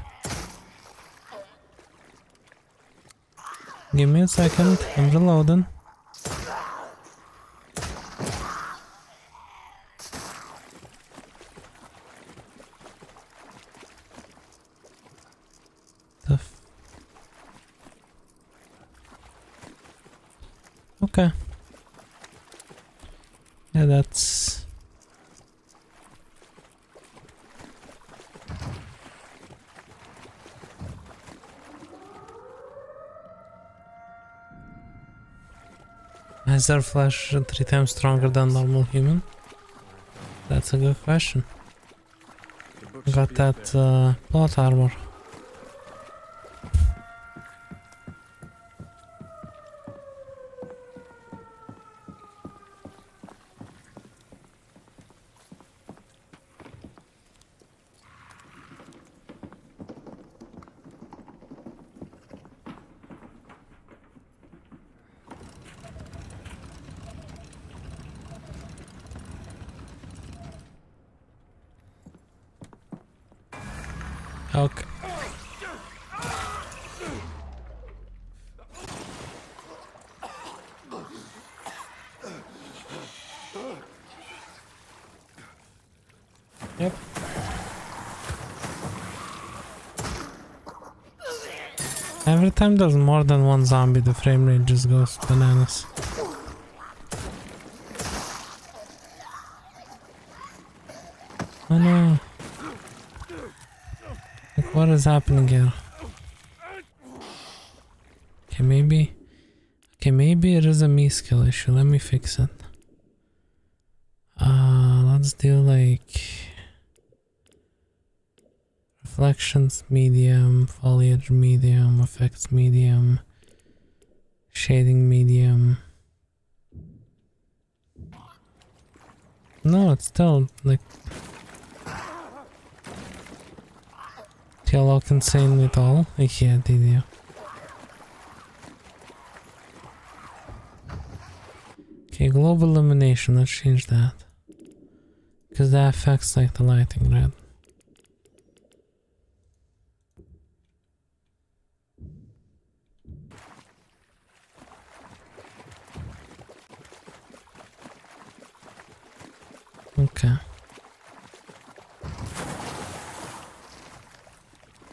S3: Give me a second, I'm reloading. Okay. Yeah, that's... Is their flesh 3 times stronger than normal human? That's a good question.
S5: The book should
S3: Got
S5: be up
S3: that
S5: there.
S3: plot armor. Okay. Yep. Every time there's more than one zombie, the frame rate just goes bananas. Oh no. Like, what is happening here? Okay, maybe it is a me skill issue. Let me fix it. Let's do like reflections medium, foliage medium, effects medium, shading medium. No, it's still like till look insanely tall. Yeah, did you? Okay, global illumination, let's change that. Because that affects like the lighting, right? Okay.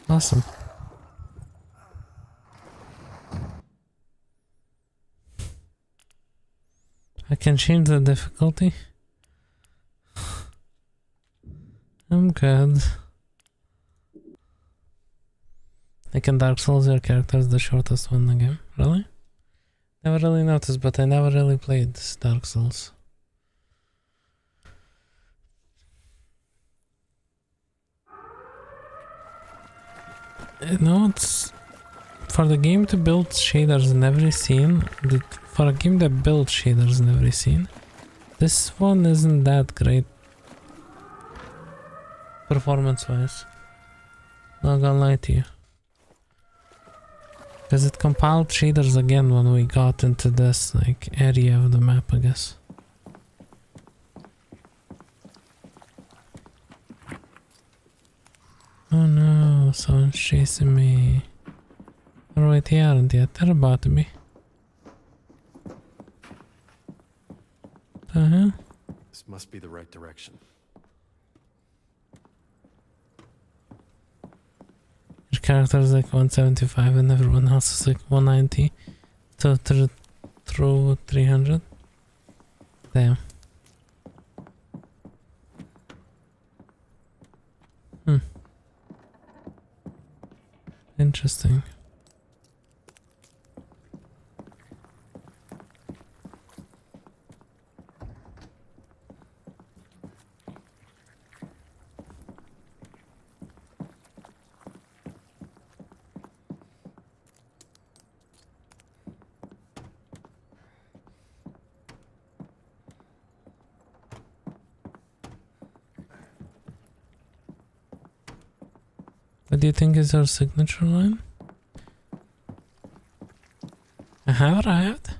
S3: Awesome. I can change the difficulty. I'm good. Like in Dark Souls, your character is the shortest one in the game. Really? Never really noticed, but I never really played this Dark Souls. You know, it's for the game to build shaders in every scene. For a game that builds shaders in every scene, this one isn't that great performance-wise. Not gonna lie to you, because it compiled shaders again when we got into this like area of the map, I guess. Oh no, someone's chasing me. Oh wait, they aren't yet. They're about to be. The hell?
S5: This must be the right direction.
S3: Your character is like 175 and everyone else is like 190 through 300. Damn. Interesting. What do you think is our signature line? I have arrived.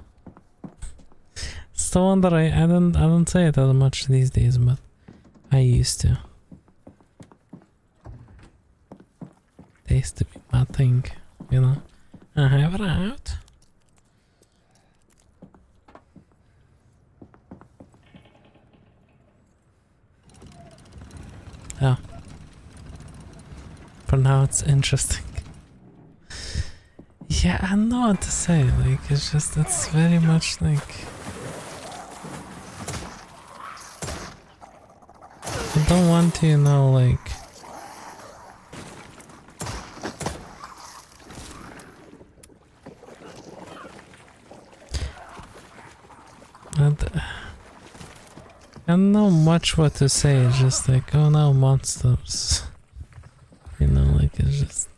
S3: It's the one that I don't say it that much these days, but I used to. It used to be my thing, you know. I have arrived. Oh. For now it's interesting. Yeah, I don't know what to say, like, it's just, it's very much like... I don't want to, you know, like... don't know much what to say. It's just like, oh no, monsters. You know, like it's just.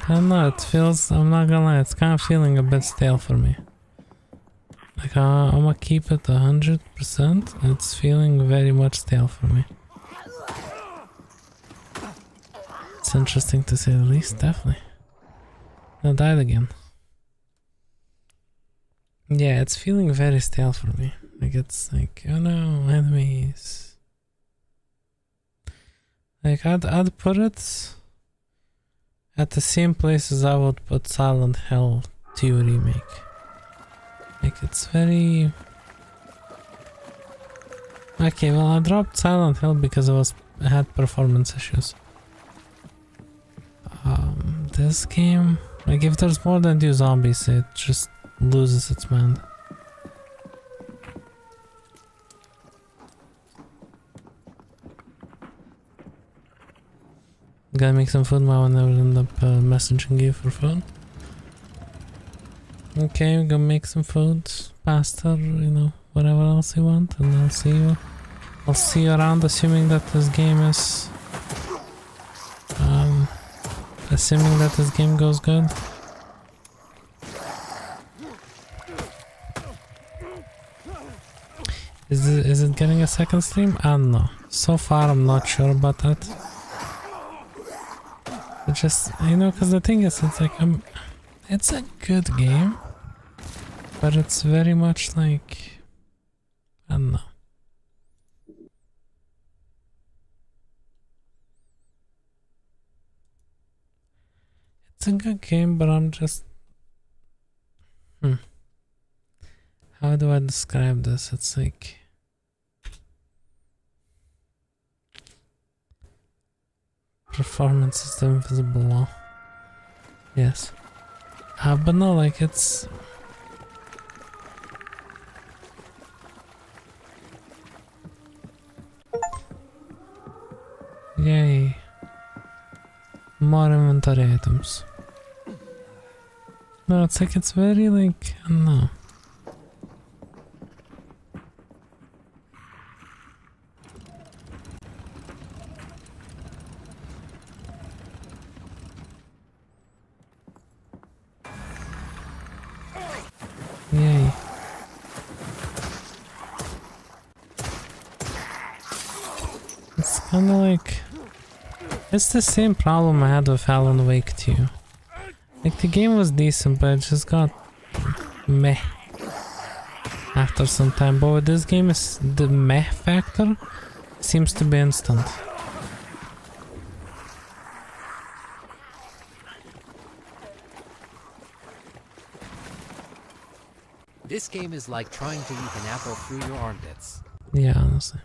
S3: I don't know. It feels. I'm not gonna lie. It's kind of feeling a bit stale for me. Like I'm gonna keep it 100%. It's feeling very much stale for me. It's interesting to say the least, definitely. I died again. Yeah, it's feeling very stale for me. Like it's like, oh no, enemies. Like I'd put it at the same place as I would put Silent Hill 2 remake. Like it's very. Okay, well I dropped Silent Hill because I had performance issues. This game, like if there's more than 2 zombies, it just loses its mind. Gotta make some food now and I will end up messaging you for food. Okay, we're gonna make some food, pasta, you know, whatever else you want, and I'll see you. I'll see you around, assuming that this game is assuming that this game goes good. Is it getting a second stream? I don't know. So far I'm not sure about that. It just, you know, because the thing is, it's like it's a good game, but it's very much like, I don't know. It's a good game, but I'm just... How do I describe this? It's like... Performance is the invisible law. Yes. But no, like it's... Yay. More inventory items. No, it's like it's very like, I don't know. Yay. It's kinda like... It's the same problem I had with Alan Wake 2. Like the game was decent, but it just got meh after some time. But with this game, is the meh factor seems to be instant.
S1: This game is like trying to eat an apple through your armpits.
S3: Yeah, honestly.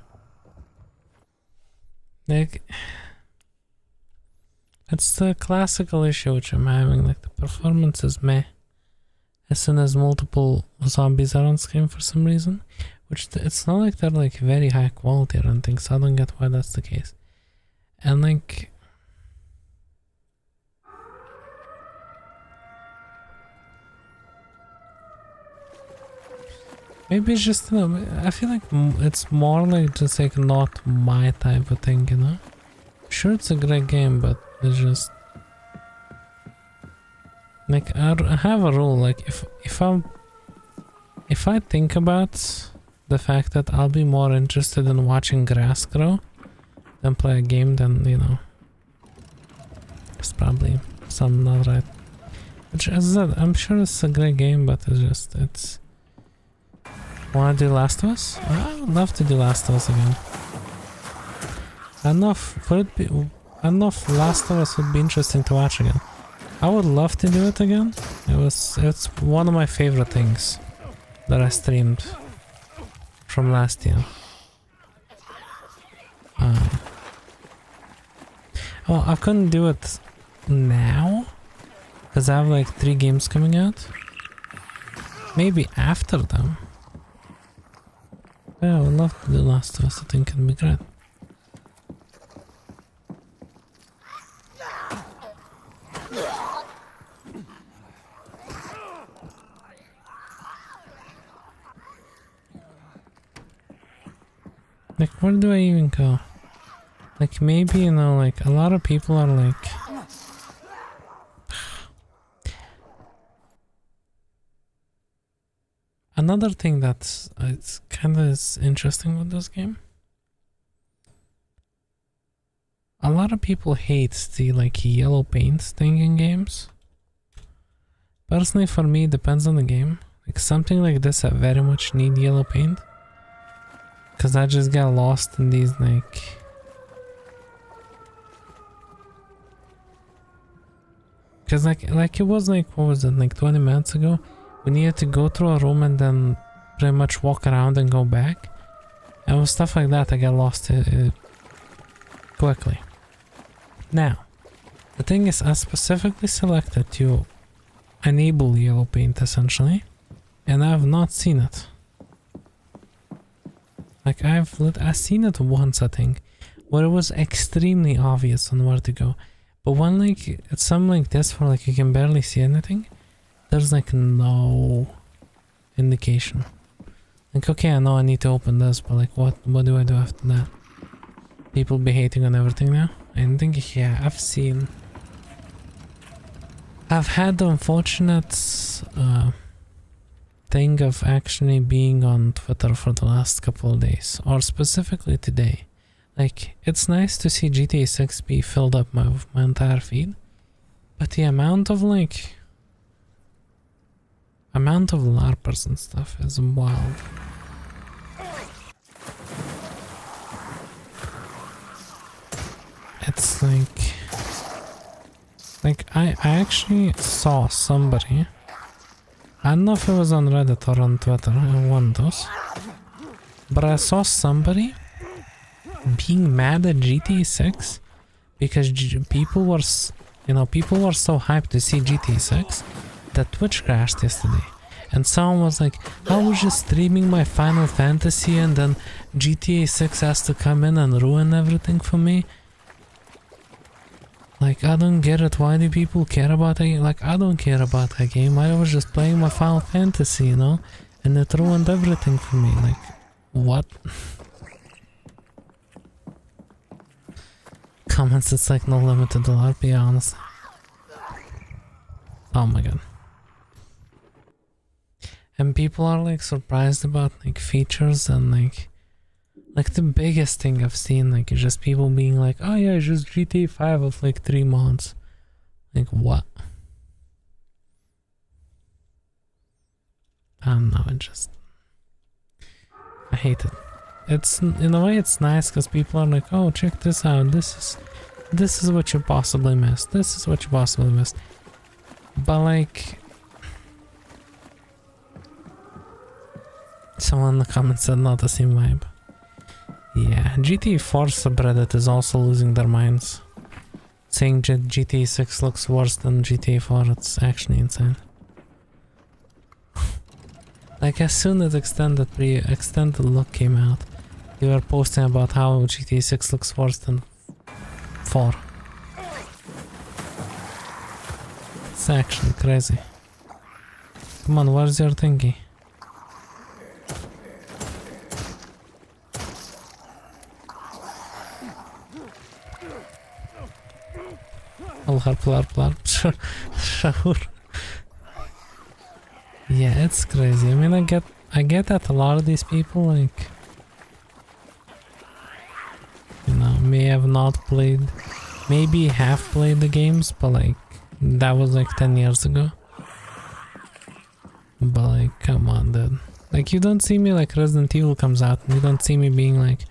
S3: Like, it's the classical issue which I'm having, like the performance is meh as soon as multiple zombies are on screen for some reason, which it's not like they're like very high quality or anything, so I don't get why that's the case. And like, maybe it's just, you know, I feel like it's more like just like not my type of thing, you know? Sure, it's a great game, but it's just like I have a rule. Like if I think about the fact that I'll be more interested in watching grass grow than play a game, then you know it's probably something not right. Which, as I said, I'm sure it's a great game, but it's. Wanna do Last of Us? I would love to do Last of Us again. I don't know if Last of Us would be interesting to watch again. I would love to do it again. It's one of my favorite things that I streamed from last year. Well, I couldn't do it now because I have like 3 games coming out. Maybe after them. Yeah, I would love to do Last of Us. I think it'd be great. Like, where do I even go? Like, maybe, you know, like, a lot of people are like... Another thing that's it's kind of is interesting with this game. A lot of people hate the like yellow paint thing in games. Personally, for me, it depends on the game. Like something like this, I very much need yellow paint, cause I just get lost in these like. Cause like it was like, what was it, like 20 minutes ago? We needed to go through a room and then pretty much walk around and go back. And with stuff like that, I get lost quickly. Now, the thing is, I specifically selected to enable yellow paint essentially, and I have not seen it. Like I've seen it once, I think, where it was extremely obvious on where to go. But when like it's something like this where like you can barely see anything, there's like no indication. Like okay, I know I need to open this, but like what do I do after that? People be hating on everything now. I think yeah, I've had the unfortunate thing of actually being on Twitter for the last couple of days, or specifically today. Like it's nice to see GTA 6 be filled up my entire feed, but the amount of LARPers and stuff is wild. It's like I actually saw somebody, I don't know if it was on Reddit or on Twitter, one of those, but I saw somebody being mad at GTA 6 because people were so hyped to see GTA 6 that Twitch crashed yesterday. And someone was like, I was just streaming my Final Fantasy and then GTA 6 has to come in and ruin everything for me. Like, I don't get it. Why do people care about that game? Like, I don't care about that game. I was just playing my Final Fantasy, you know? And it ruined everything for me. Like, what? Comments, it's like no limit to the LARP, honestly. Oh my god. And people are like surprised about like features and like the biggest thing I've seen like is just people being like, oh yeah, it's just GTA 5 of like 3 mods. Like what? I don't know, I hate it. It's in a way it's nice because people are like, oh check this out, this is what you possibly missed. This is what you possibly missed. But like someone in the comments said not the same vibe. Yeah, GTA 4 subreddit is also losing their minds. Saying GTA 6 looks worse than GTA 4, it's actually insane. Like as soon as extended look came out, they were posting about how GTA 6 looks worse than 4. It's actually crazy. Come on, where's your thingy? Sure. Yeah, it's crazy. I mean, I get that a lot of these people, like, you know, may have not played, maybe have played the games, but like, that was like 10 years ago. But like, come on, dude. Like, you don't see me like Resident Evil comes out, and you don't see me being like,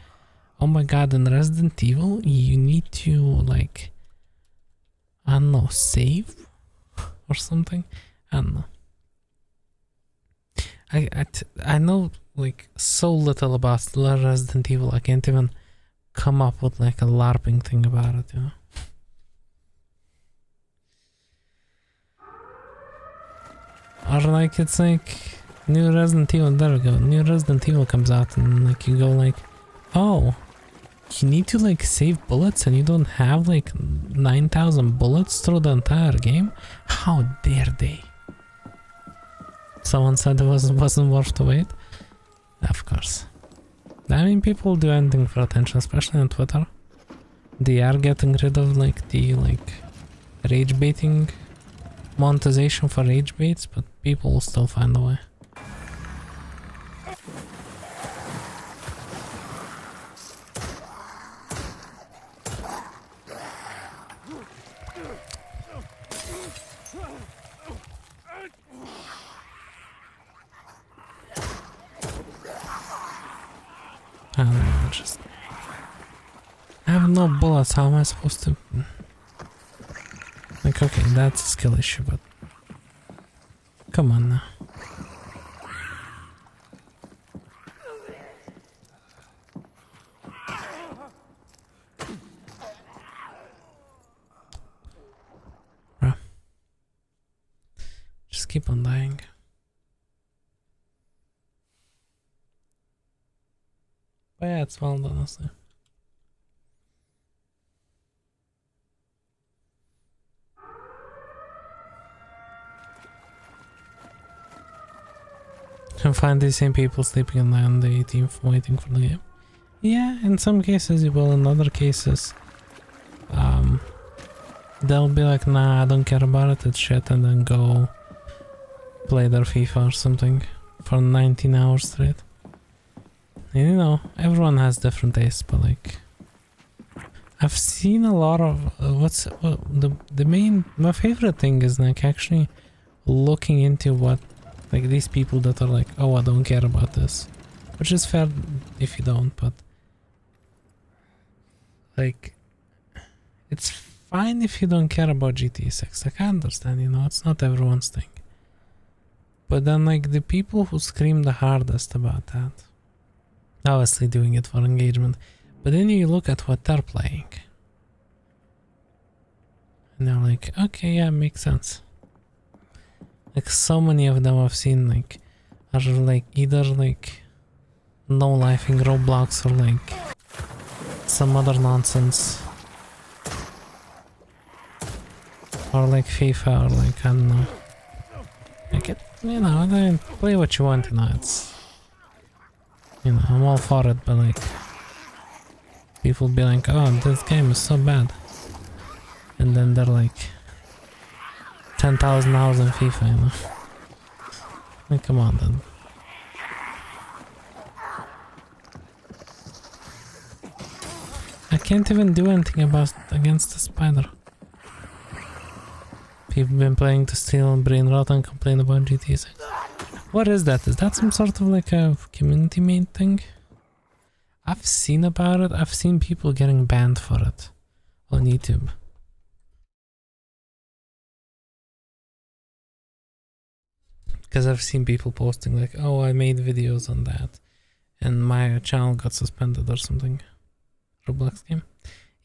S3: oh my god, in Resident Evil, you need to, like, I don't know, save? Or something? I don't know. I know, like, so little about Resident Evil, I can't even come up with, like, a LARPing thing about it, you know? Or, like, it's like, new Resident Evil, there we go, new Resident Evil comes out, and, like, you go, like, oh, you need to, like, save bullets, and you don't have, like, 9,000 bullets through the entire game? How dare they? Someone said it wasn't worth the wait? Of course. I mean, people do anything for attention, especially on Twitter. They are getting rid of like the rage baiting monetization for rage baits, but people will still find a way. I don't know, just I have no bullets. How am I supposed to? Like, okay, that's a skill issue, but come on now. Bruh. Just keep on dying. But yeah, it's well done, honestly. And find these same people sleeping in on the 18th waiting for the game. Yeah, in some cases you will, in other cases they'll be like, nah, I don't care about it, it's shit, and then go play their FIFA or something for 19 hours straight. And you know, everyone has different tastes, but like I've seen a lot of my favorite thing is like actually looking into what like these people that are like, oh, I don't care about this, which is fair if you don't, but like it's fine if you don't care about GTA 6. Like I understand, you know, it's not everyone's thing, but then like the people who scream the hardest about that, obviously doing it for engagement, but then you look at what they're playing and they're like, okay, yeah, makes sense. Like so many of them I've seen like are like either like no lifing Roblox or like some other nonsense, or like FIFA, or like I don't know. Like it, you know, I mean, play what you want, you know. It's, you know, I'm all for it, but like people be like, oh, this game is so bad, and then they're like 10,000 hours in FIFA, you know. Like, come on, then. I can't even do anything against the spider. People been playing to steal and brain rot and complain about GTA 6. What is that? Is that some sort of like a community made thing? I've seen about it. I've seen people getting banned for it on YouTube. Because I've seen people posting like, oh, I made videos on that and my channel got suspended or something. Roblox game.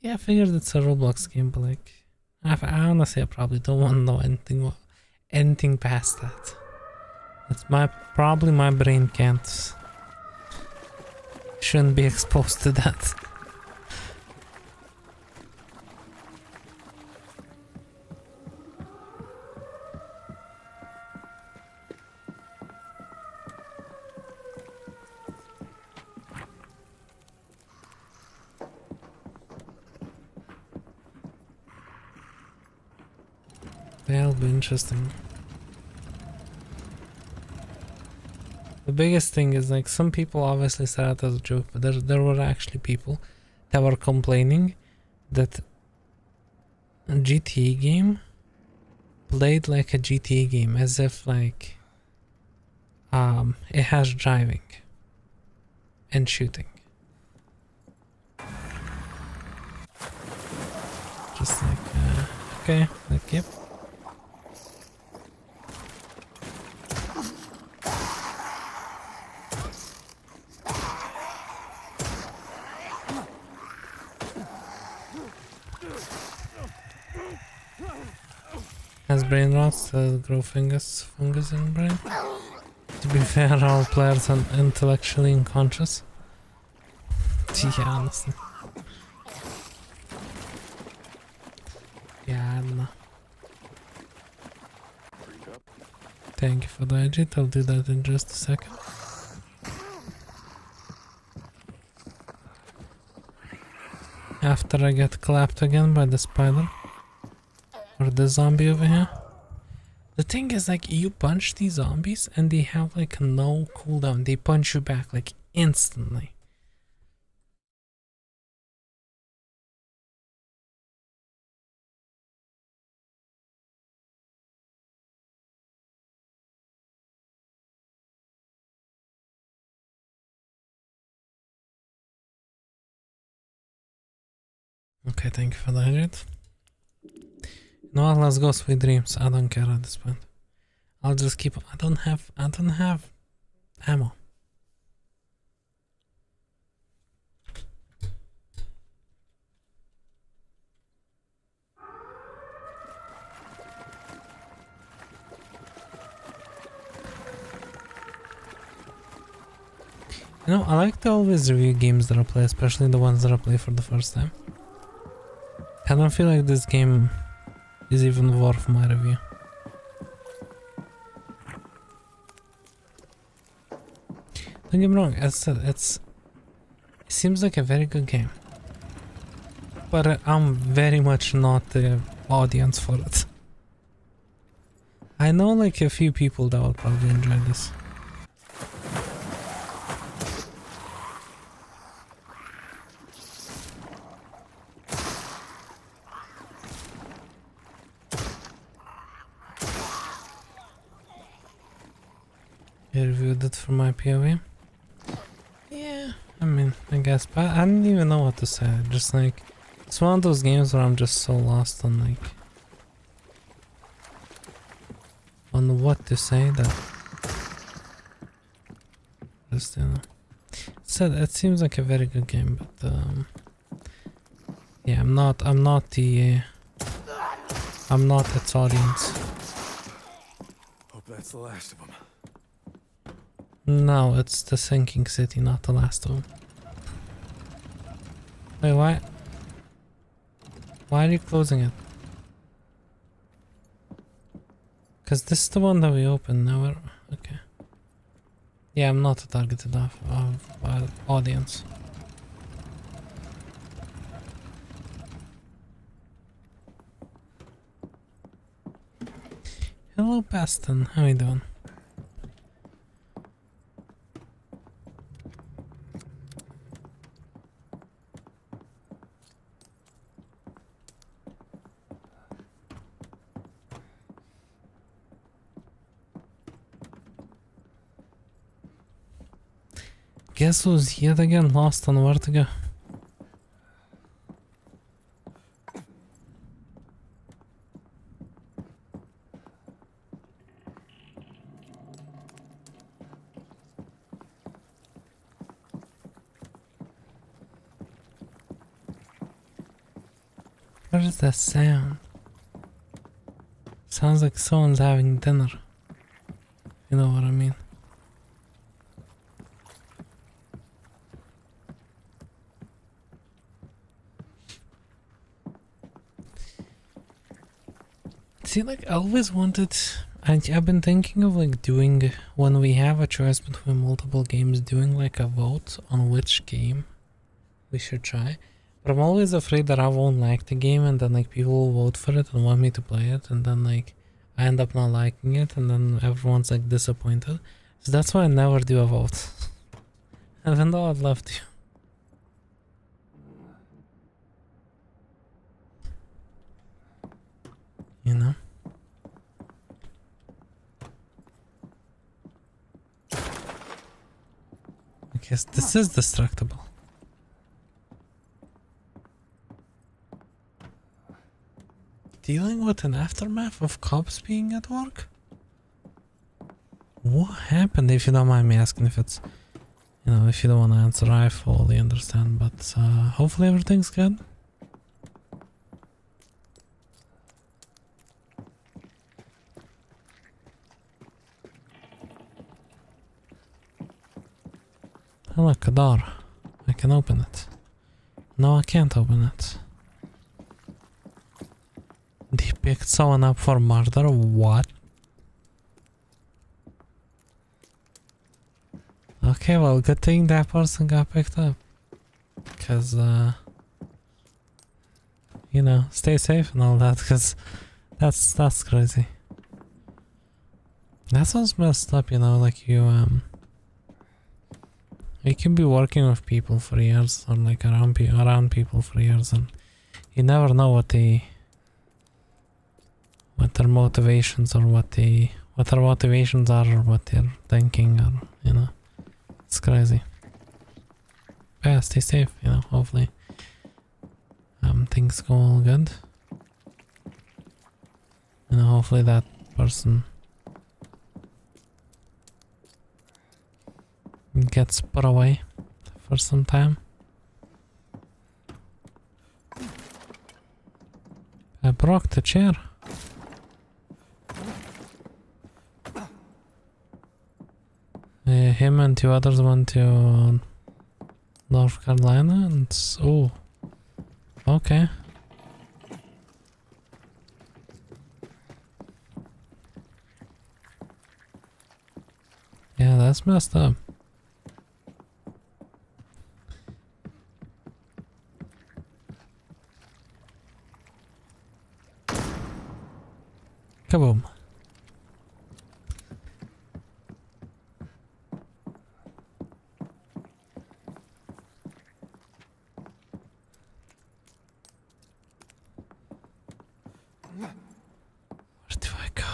S3: Yeah, I figured it's a Roblox game, but like I honestly, I probably don't want to know anything past that. That's probably my brain shouldn't be exposed to that. That'll be interesting. The biggest thing is like some people obviously said it as a joke, but there were actually people that were complaining that a GTA game played like a GTA game, as if like it has driving and shooting. Just like okay, like yep. Has brain rots grow fungus in brain? To be fair, all players are intellectually unconscious. Yeah, honestly. Yeah, I don't know. Thank you for the edit, I'll do that in just a second. after I get clapped again by the spider. Or the zombie over here. The thing is, like, you punch these zombies and they have like no cooldown. They punch you back like instantly. Okay, thank you for the hydrate. No, let's go, sweet dreams. I don't care at this point. I'll just keep. I don't have ammo. You know, I like to always review games that I play, especially the ones that I play for the first time. I don't feel like this game is even worth my review. Don't get me wrong, as I said, it seems like a very good game. But I'm very much not the audience for it. I know like a few people that will probably enjoy this. I reviewed it from my POV. Yeah, I mean, I guess, but I don't even know what to say. Just like, it's one of those games where I'm just so lost on like, on what to say that, just, you know. It seems like a very good game, but yeah, I'm not its audience.
S5: Hope that's the last of them.
S3: No, it's the sinking city, not the last one. Wait, why? Why are you closing it? Because this is the one that we opened now. Okay. Yeah, I'm not a targeted audience. Hello, Baston. How you doing? Guess who's yet again lost on where to go? What is that sound? Sounds like someone's having dinner. You know what I mean? See, like, I always wanted, I've been thinking of like doing, when we have a choice between multiple games, doing like a vote on which game we should try. But I'm always afraid that I won't like the game and then like people will vote for it and want me to play it, and then like I end up not liking it and then everyone's like disappointed. So that's why I never do a vote. Even though I'd love to. You know? I guess this is destructible. Dealing with an aftermath of cops being at work? What happened, if you don't mind me asking? If it's, you know, if you don't want to answer, I fully understand, but hopefully everything's good. Oh, look, a door. I can open it. No, I can't open it. They picked someone up for murder? What? Okay, well, good thing that person got picked up. Because, you know, stay safe and all that, because that's crazy. That sounds messed up, you know, like you can be working with people for years, or like around people for years, and you never know what their motivations, or what their motivations are, or what they're thinking, or, you know, it's crazy. Yeah, stay safe, you know, hopefully things go all good. You know, hopefully that person gets put away for some time. I broke the chair. Him and two others went to North Carolina, and oh, okay. Yeah, that's messed up. Kaboom. Where do I go?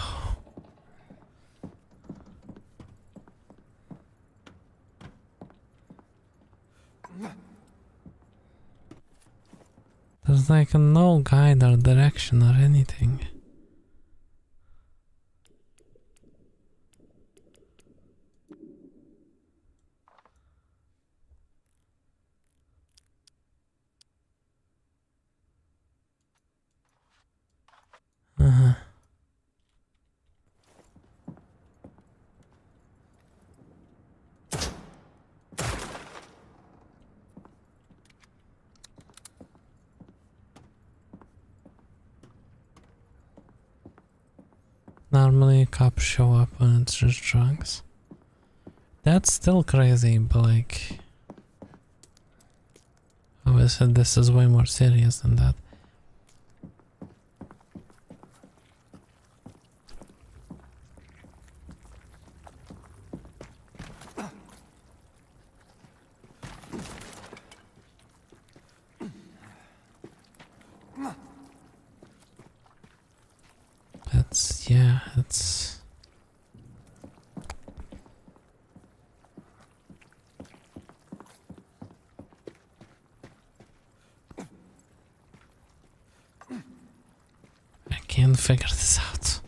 S3: There's like no guide or direction or anything. Normally cops show up when it's just drugs. That's still crazy, but like, obviously this is way more serious than that. Yeah, it's... I can't figure this out.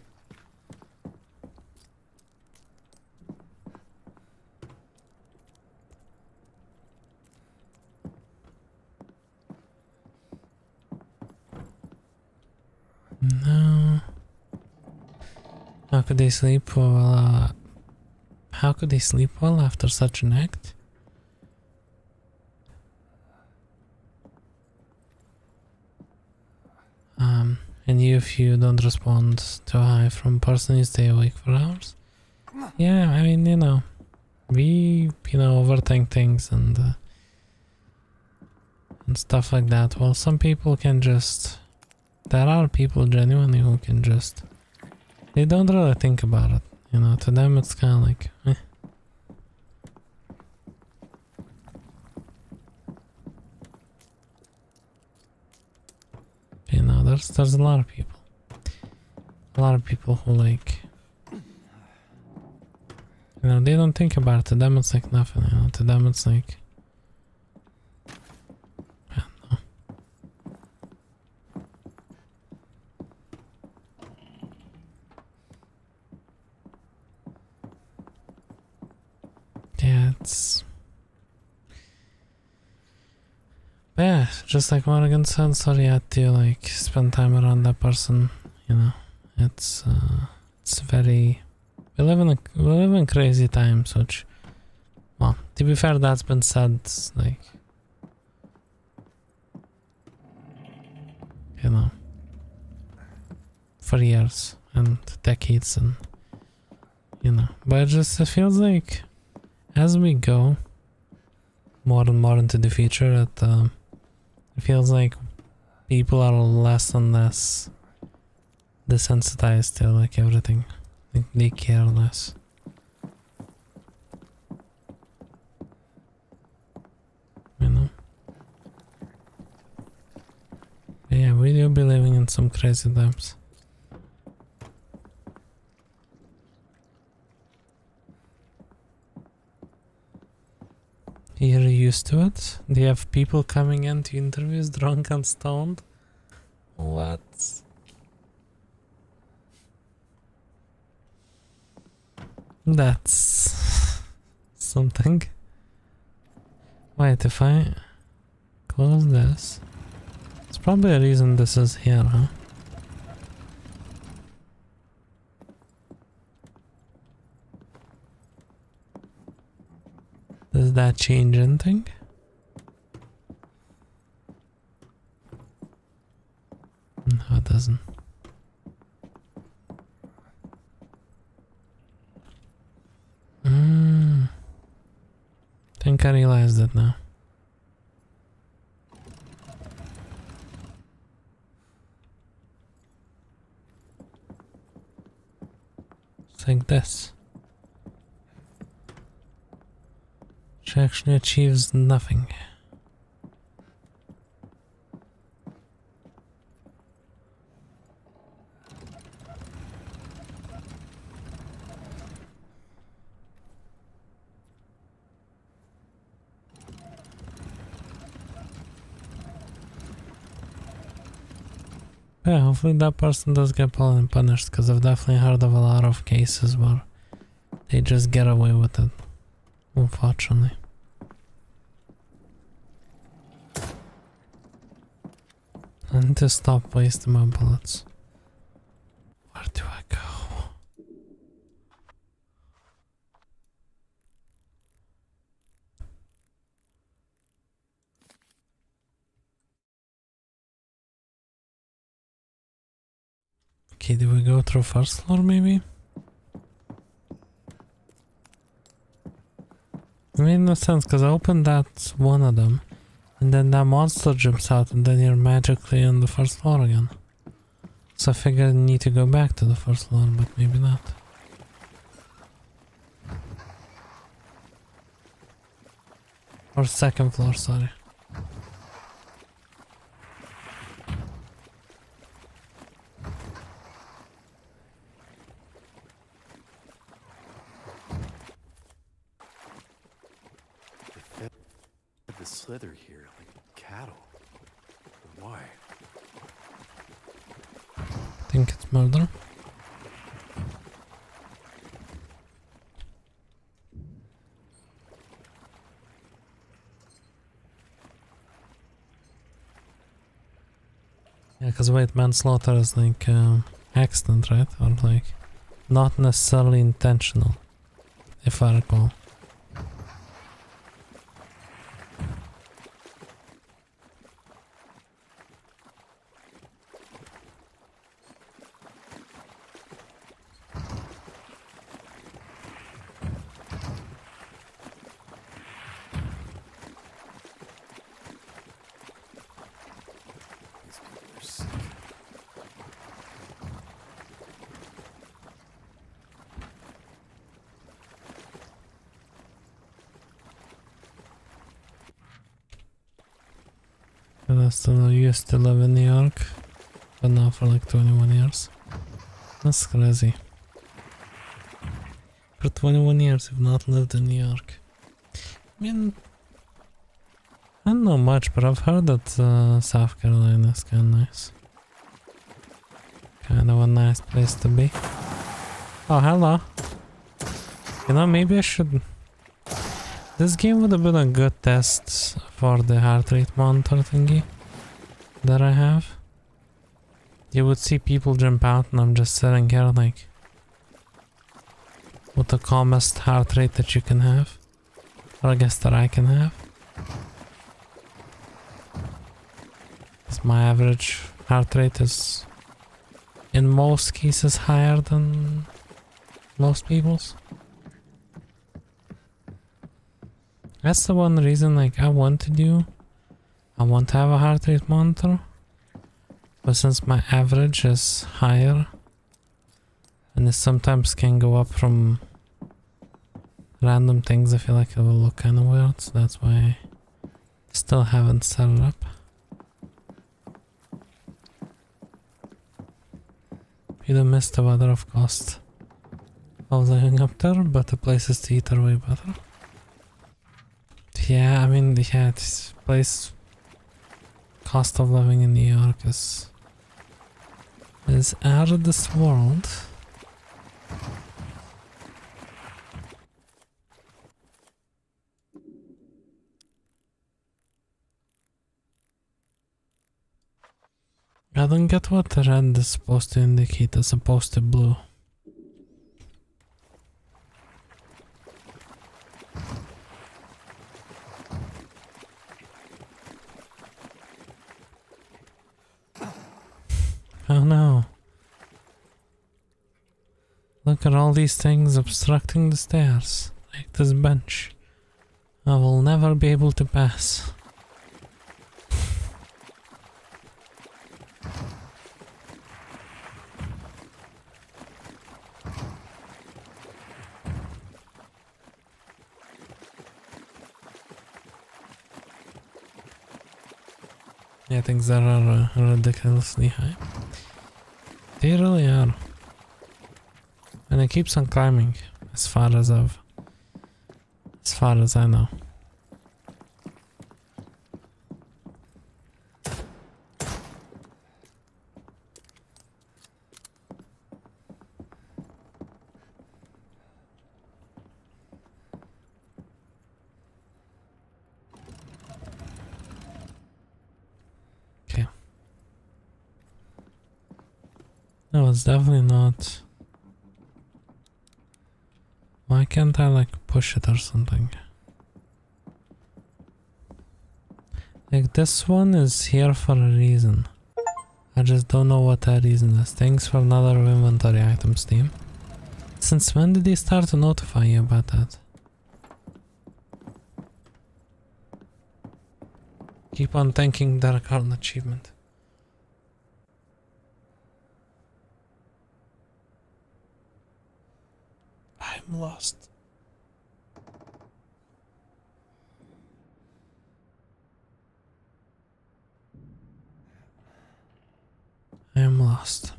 S3: No. How could they sleep well? How could they sleep well after such an act? And if you don't respond to hi from person, you stay awake for hours. Yeah, I mean, you know, we overthink things and stuff like that. Well, some people can just. There are people genuinely who can just. They don't really think about it, you know, to them it's kind of like, eh. You know, there's a lot of people. A lot of people who like, you know, they don't think about it, to them it's like nothing, you know, to them it's like, I don't know. Yeah, it's... Yeah, just like Morgan said, sorry I had to like spend time around that person, you know. It's very... We live in crazy times, which... Well, to be fair, that's been said, like... You know... For years and decades and... You know, but it feels like... As we go more and more into the future, it feels like people are less and less desensitized to like everything. Like they care less. You know? But yeah, we do be living in some crazy times. You're used to it? Do you have people coming in to interviews drunk and stoned? What? That's something. Wait, if I close this, there's probably a reason this is here, huh? Does that change anything? No, it doesn't. Think I realized it now. It's like this. Which actually achieves nothing. Yeah, hopefully that person does get punished, because I've definitely heard of a lot of cases where they just get away with it, unfortunately. I need to stop wasting my bullets. Where do I go? Okay, do we go through first floor maybe? It made no sense because I opened that one of them and then that monster jumps out and then you're magically on the first floor again. So I figured I need to go back to the first floor, but maybe not. Or second floor, sorry.
S5: The slither here like cattle. Why?
S3: I think it's murder. Yeah, because wait, manslaughter is like accident, right? Or like not necessarily intentional, if I recall. And I still used to live in New York, but now for like 21 years. That's crazy. For 21 years you've not lived in New York. I mean, I don't know much, but I've heard that South Carolina is kind of nice. Kind of a nice place to be. Oh, hello. You know, maybe I should... This game would have been a good test for the heart rate monitor thingy that I have. You would see people jump out and I'm just sitting here like with the calmest heart rate that you can have. Or I guess that I can have. Because my average heart rate is in most cases higher than most people's. That's the one reason like I want to have a heart rate monitor, But since my average is higher, and it sometimes can go up from random things, I feel like it will look kind of weird, so that's why I still haven't set it up. You don't miss the weather, of course. I was living up there, but the places to eat are way better. Yeah, I mean, yeah, this place, cost of living in New York is out of this world. I don't get what the red is supposed to indicate as opposed to blue. Oh no. Look at all these things obstructing the stairs, like this bench. I will never be able to pass. Yeah, things that are ridiculously high. They really are. And it keeps on climbing as far as I know. No, it's definitely not. Why can't I like push it or something? Like this one is here for a reason. I just don't know what that reason is. Thanks for another inventory item, Steam. Since when did they start to notify you about that? Keep on thanking the record achievement. I'm lost. I am lost.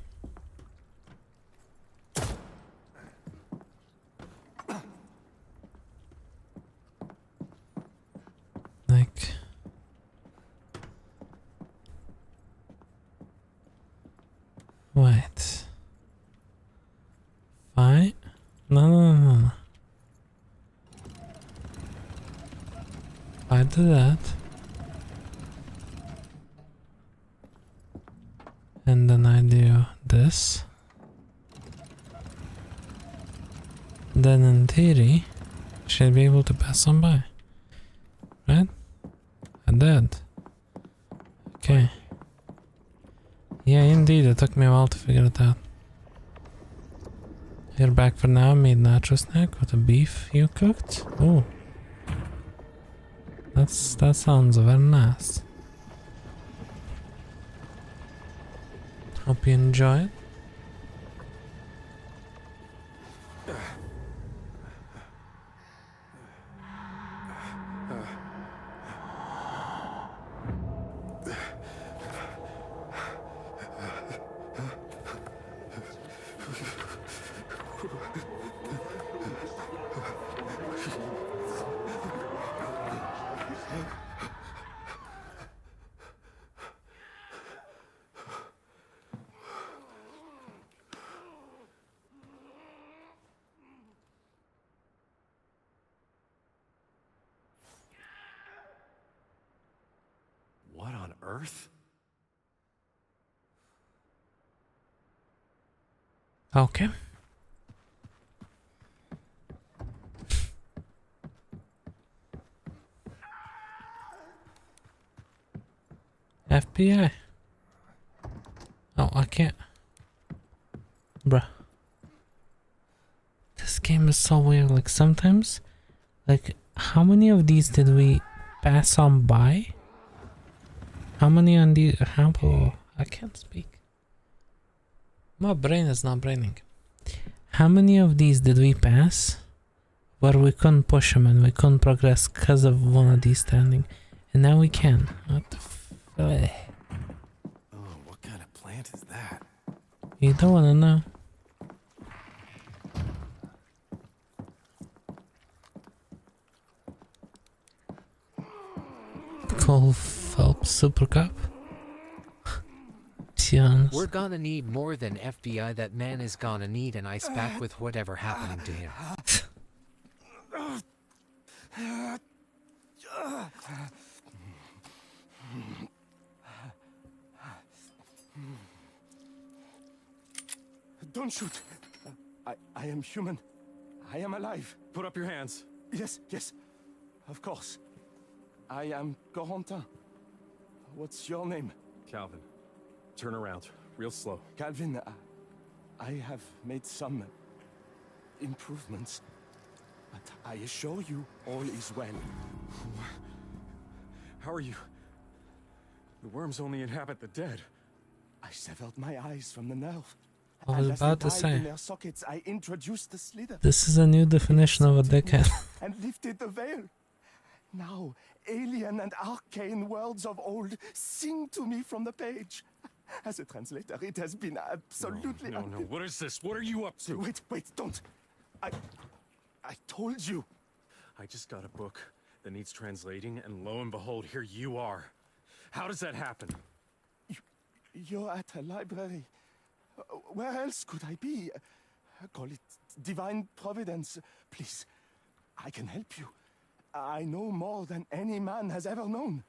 S3: Like... Wait. Fine. No. I do that. And then I do this. Then in theory, I should be able to pass on by. Right? I did. Okay. Yeah, indeed, it took me a while to figure it out. You're back for now. Made nacho snack with the beef you cooked. Oh, that sounds very nice. Hope you enjoy it.
S5: What on earth?
S3: Okay. FBI. Oh, I can't. Bruh. This game is so weird. Like sometimes, like how many of these did we pass on by? How many on these? I can't speak. My brain is not braining. How many of these did we pass where we couldn't push them and we couldn't progress because of one of these standing? And now we can. What the f...
S5: Oh, what kind of plant is that?
S3: You don't wanna know. Cool Phelps Super Cup.
S1: We're gonna need more than FBI. That man is gonna need an ice pack with whatever happening to him.
S6: Don't shoot. I am human. I am alive.
S5: Put up your hands.
S6: Yes, yes. Of course. I am Corentin. What's your name?
S5: Calvin, turn around. Real slow.
S6: Calvin, I have made some improvements. But I assure you, all is well.
S5: How are you? The worms only inhabit the dead.
S6: I severed my eyes from the nerve.
S3: I was
S6: And as they
S3: about to
S6: died
S3: say,
S6: in their sockets, I introduced the slither.
S3: this is a new definition of a dickhead.
S6: And lifted the veil. Now, alien and arcane worlds of old sing to me from the page. As a translator, it has been absolutely...
S5: No. What is this? What are you up to?
S6: Wait, don't. I told you.
S5: I just got a book that needs translating, and lo and behold, here you are. How does that happen?
S6: You're at a library. Where else could I be? Call it divine providence. Please, I can help you. I know more than any man has ever known.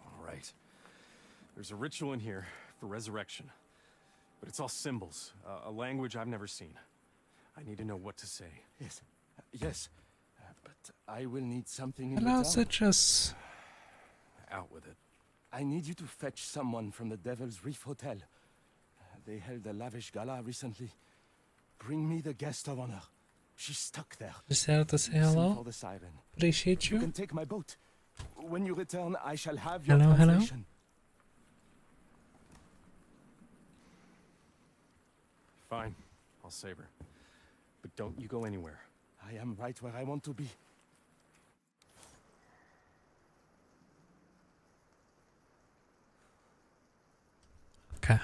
S5: All right. There's a ritual in here for resurrection. But it's all symbols, a language I've never seen. I need to know what to say.
S6: Yes. But I will need something in
S3: Hello,
S6: return.
S3: citrus.
S5: Out with it.
S6: I need you to fetch someone from the Devil's Reef Hotel. They held a lavish gala recently. Bring me the guest of honor. She's stuck there.
S3: Just here to say
S6: Listen
S3: hello.
S6: for the siren.
S3: Appreciate
S6: You
S3: you.
S6: can take my boat. When you return, I shall have your
S3: Hello.
S6: translation.
S5: Fine. I'll save her. But don't you go anywhere.
S6: I am right where I want to be.
S3: Okay.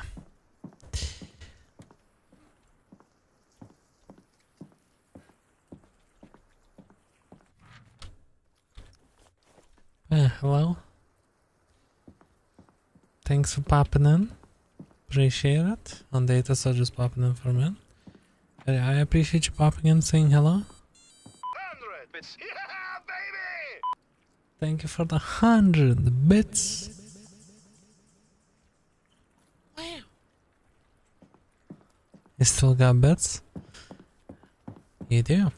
S3: Hello. Thanks for popping in. Appreciate it. On data, so just popping in for a minute. I appreciate you popping in, saying hello.
S6: 100 bits. Yeah, baby!
S3: Thank you for the 100 bits. Wow. You still got bits? You do.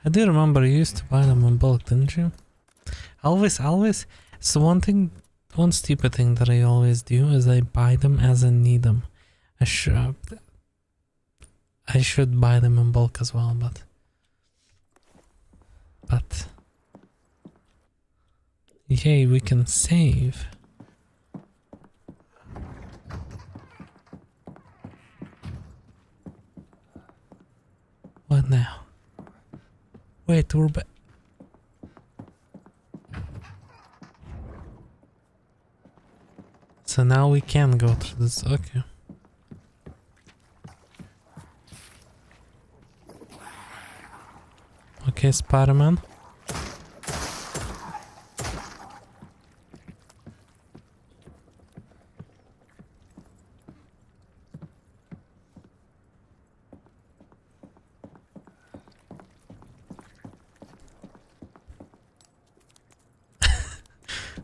S3: I do remember you used to buy them in bulk, didn't you? Always. So one stupid thing that I always do is I buy them as I need them. I should buy them in bulk as well, but yay, we can save. What now? Wait, we're back. So now we can go through this. Okay. Okay, Spider-Man.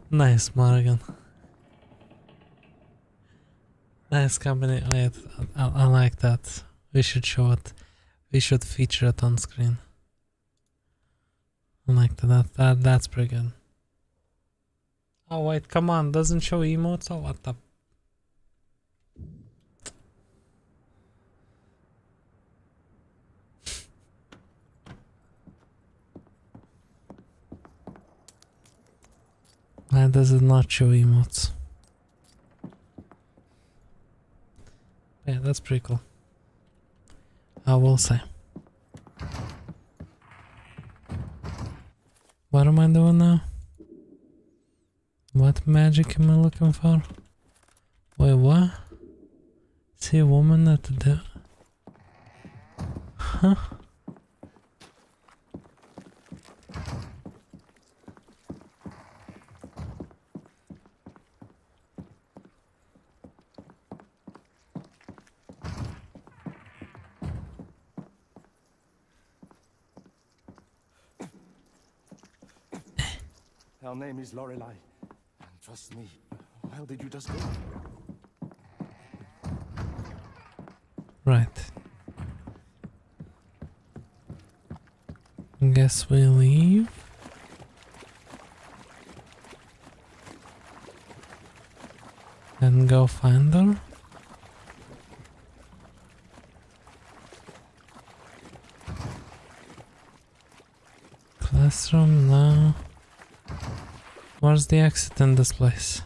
S3: Nice, Morgan. Nice company. I like that. We should show it. We should feature it on screen. I like that. That's pretty good. Oh wait, come on! Doesn't show emotes. Oh, what the? Why does it not show emotes? Yeah, that's pretty cool. I will say. What am I doing now? What magic am I looking for? Wait, what? See a woman at the door? Huh?
S6: Her name is Lorelei. And trust me, where did you just go?
S3: Right. Guess we leave. And go find her. Classroom now. Where's the exit in this place?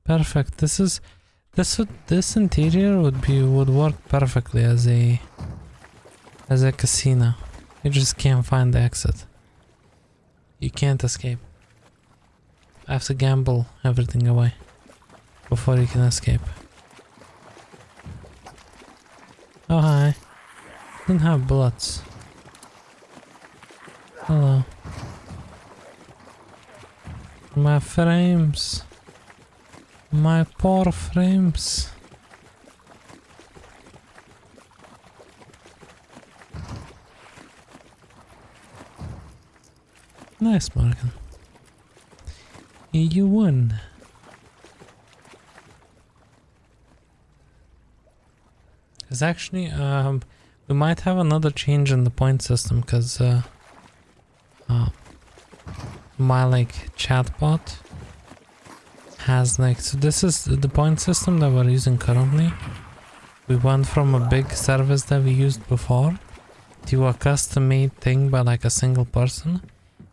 S3: Perfect. This interior would work perfectly as a casino. You just can't find the exit. You can't escape. I have to gamble everything away before you can escape. Oh hi. Don't have bullets. Hello. My frames. My poor frames. Nice, Morgan. You won. Because actually, we might have another change in the point system, because my chatbot has so this is the point system that we're using currently. We went from a big service that we used before to a custom made thing by a single person,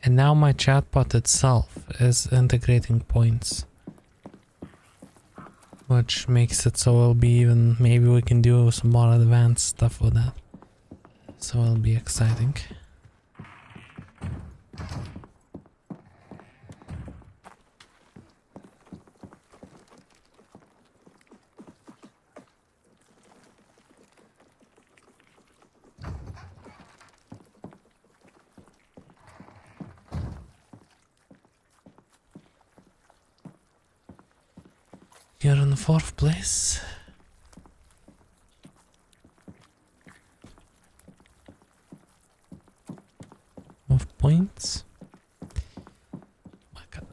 S3: and now my chatbot itself is integrating points, which makes it so it'll be even, maybe we can do some more advanced stuff with that, so it'll be exciting. You're in the 4th place. Of points. My god,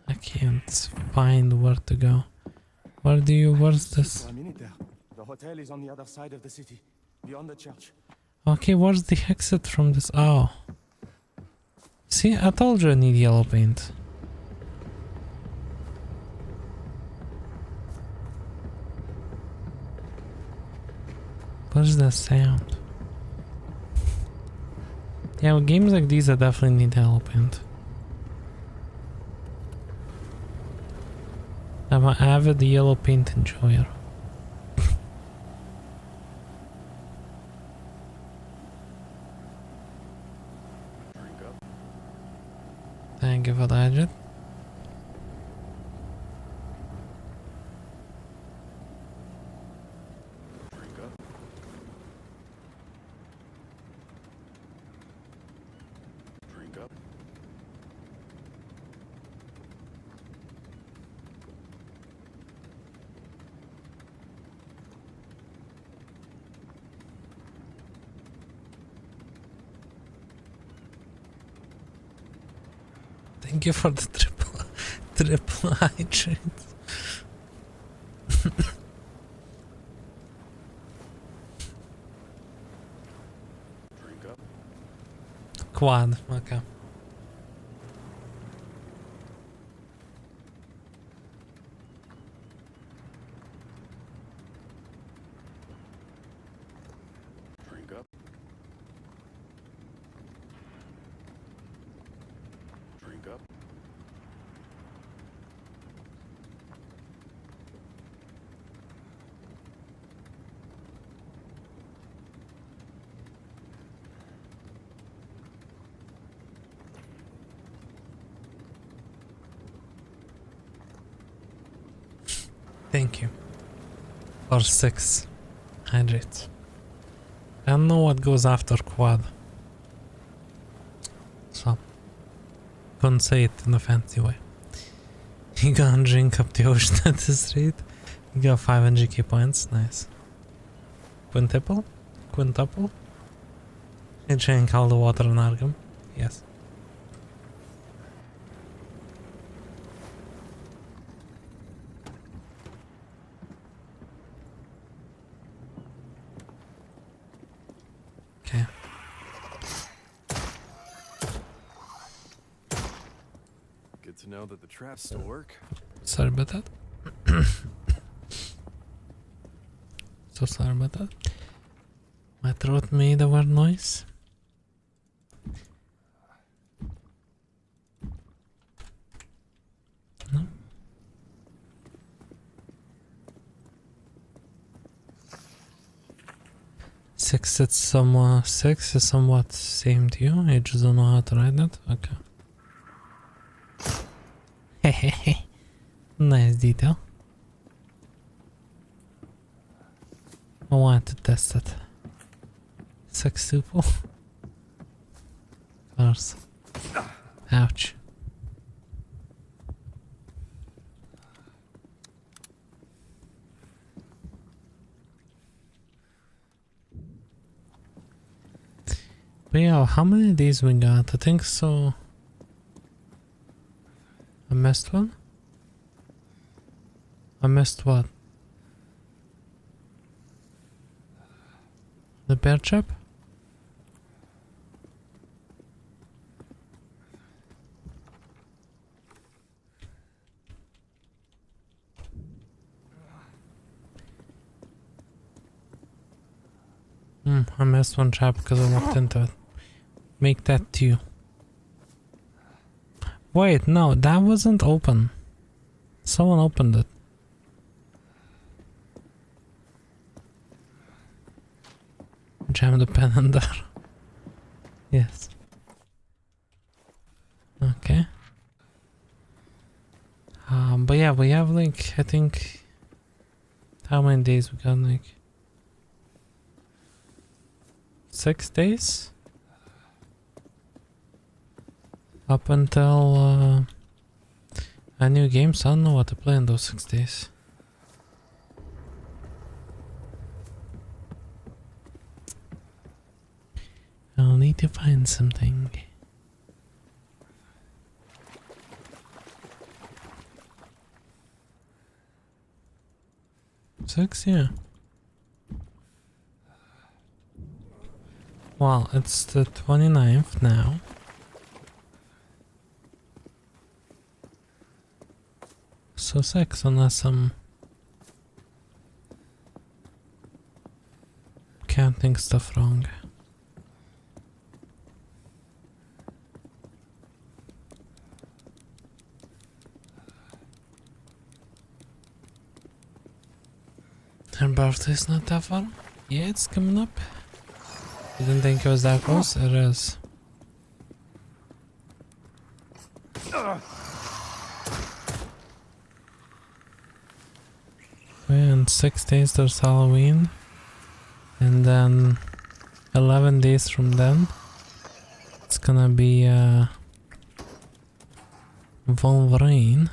S3: I can't find where to go. Where's this?
S6: For a minute there. The hotel is on the other side of the city, beyond the church.
S3: Okay, where's the exit from this? Oh. See, I told you I need yellow paint. What is that sound? Yeah, with games like these I definitely need yellow paint. I'm an avid yellow paint enjoyer. Thank you for that, Jet. Thank you for the triple hydrate. Quad, okay. Thank you. Or 6. Hydrate. I don't know what goes after quad. So, couldn't say it in a fancy way. You gonna drink up the ocean at this rate? You got 5 GK points, nice. Quintuple? Quintuple? You drink all the water in Arkham? Yes. Okay.
S5: Good to know that the traps still work.
S3: Sorry about that. So sorry about that. My throat made a weird noise. No. Six is somewhat same to you. I just don't know how to write that. Okay. Hehehe. Nice detail. I wanted to test it. Sextuple. Course. Ouch. But yeah, how many days we got? I think so. I missed one? I missed what? The bear trap? I missed one trap because I walked into it. Make that 2. Wait, no, that wasn't open. Someone opened it. Jam the pen in there. Yes. Okay. But yeah, we have like, I think, how many days we got? Like 6 days? Up until a new game, so I don't know what to play in those 6 days. I'll need to find something. Six, yeah. Well, it's the 29th now. So 6, unless I'm counting stuff wrong. Her birthday's not that far? Yeah, it's coming up. Didn't think it was that close. It is. In 6 days there's Halloween, and then 11 days from then it's gonna be Wolverine.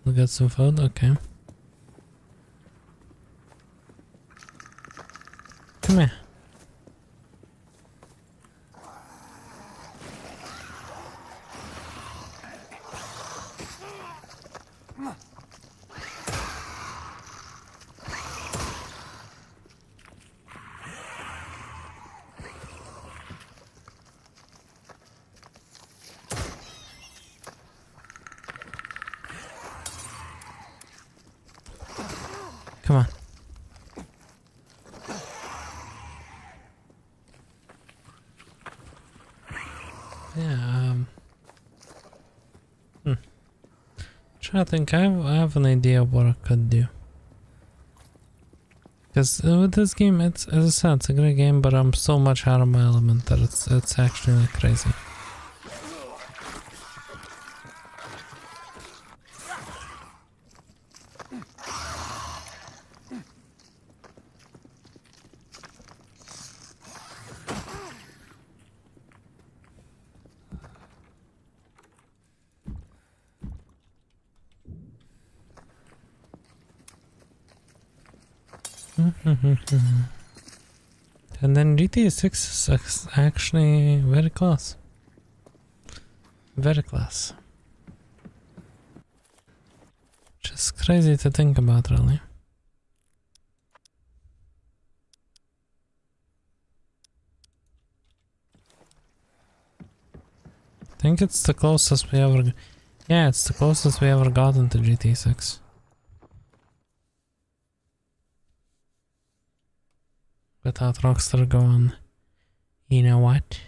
S3: We got some food, okay. Come here. Come on. Yeah, Trying to think, I have an idea of what I could do. Because with this game, it's, as I said, it's a great game, but I'm so much out of my element that it's actually like crazy. And then GTA 6 is actually very close. Very close. Which is crazy to think about, really. I think it's the closest we ever... Yeah, it's the closest we ever gotten to GTA 6. Without Rockstar going, you know what?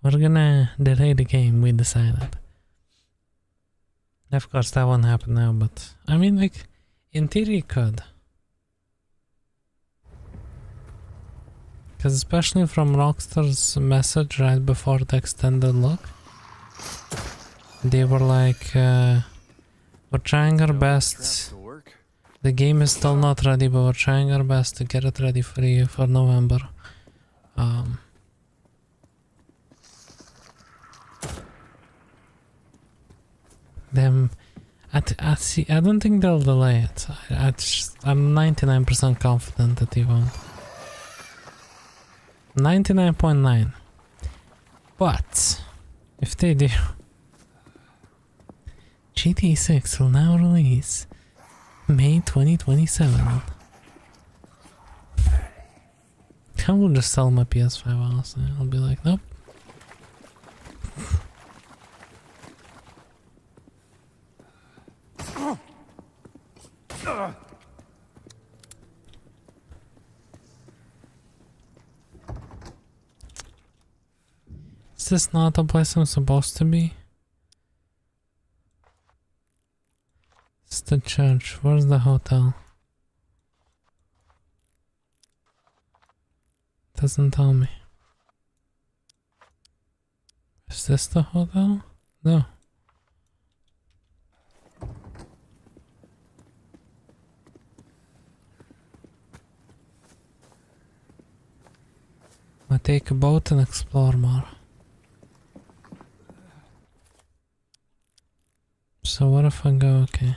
S3: We're gonna delay the game, we decided. Of course, that won't happen now, but... I mean, like, in theory it could. Because especially from Rockstar's message right before the extended look, they were like, we're trying our best. The game is still not ready, but we're trying our best to get it ready for you for November. Them, I don't think they'll delay it. I'm 99% confident that they won't. 99.9. But if they do, GTA 6 will now release May 2027. I will just sell my PS5, honestly. I'll be like, nope. Is this not the place I'm supposed to be? It's the church. Where's the hotel? Doesn't tell me. Is this the hotel? No. I'll take a boat and explore more. So what if I go, okay.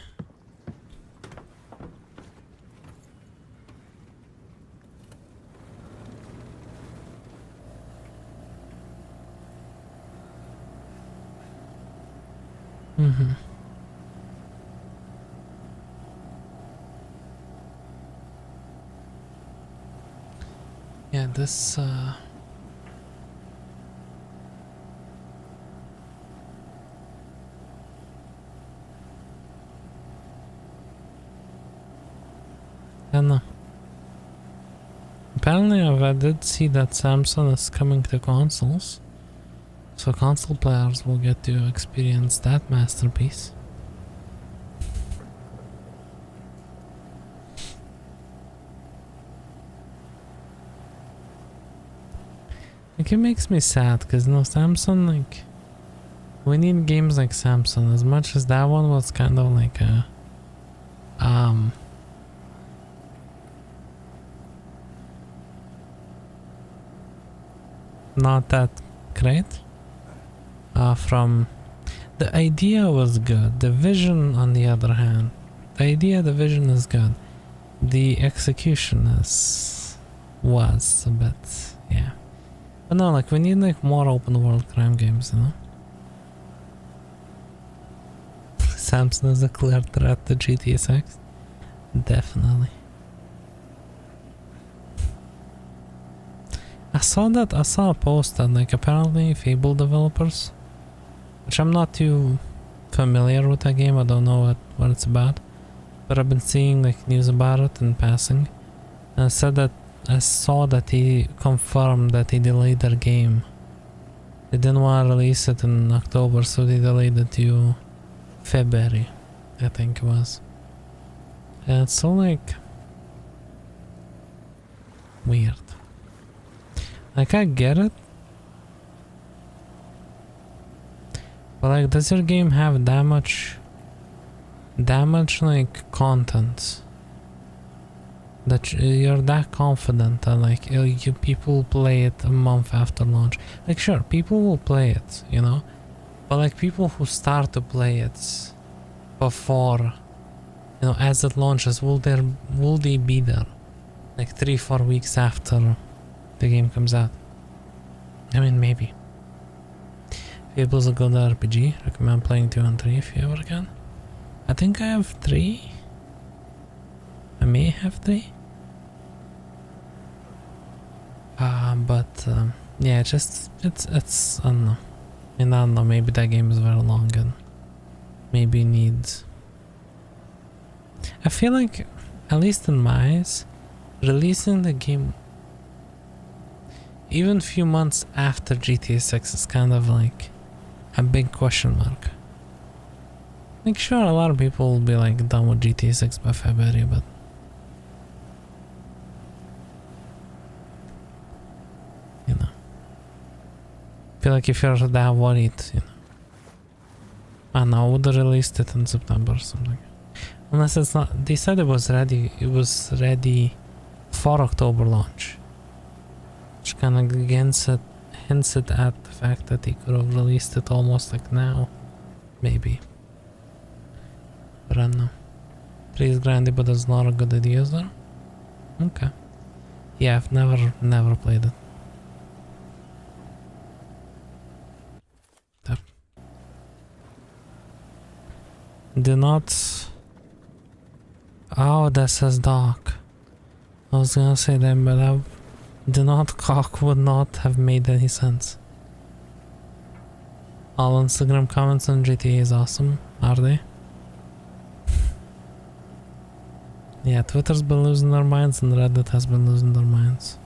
S3: Yeah, this I don't know. Apparently I did see that Samsung is coming to consoles. So console players will get to experience that masterpiece. Like, it makes me sad because, you know, Samsung, like, we need games like Samsung as much as that one was kind of like a not that great. From the idea was good, the vision on the other hand, the vision is good, the execution was a bit, yeah. But no, like, we need like more open world crime games, you know. Samsung is a clear threat to GTA 6, definitely. I saw a post that, like, apparently Fable developers, which I'm not too familiar with that game, I don't know what it's about, but I've been seeing like news about it in passing, and I saw that he confirmed that he delayed their game. They didn't want to release it in October, so they delayed it to February, I think it was. And it's so like weird. Like, I get it, but like, does your game have that much like content that you're that confident that like you people play it a month after launch? Like, sure, people will play it, you know, but like people who start to play it before you know, as it launches, will they be there like 3-4 weeks after the game comes out? I mean, maybe. Fable's a good RPG. Recommend playing 2 and 3 if you ever can. I think I have 3. I may have 3. But yeah, it's I don't know. I don't know, maybe that game is very long and maybe needs... I feel like, at least in my eyes, releasing the game even a few months after GTA 6 is kind of like a big question mark. Like, sure, a lot of people will be like done with GTA 6 by February, but you know, I feel like if you're that worried, you know, I don't know, I would have released it in September or something. Unless it's not, they said it was ready for October launch. Which kind of hints at the fact that they could have released it almost like now. Maybe. But I don't know. 3 is grindy, but there's a lot of good ideas there. Okay. Yeah, I've never played it. There. Do not... Oh, that says dark. I was gonna say that, but do not cock would not have made any sense. All Instagram comments on GTA is awesome, are they? Yeah, Twitter's been losing their minds and Reddit has been losing their minds.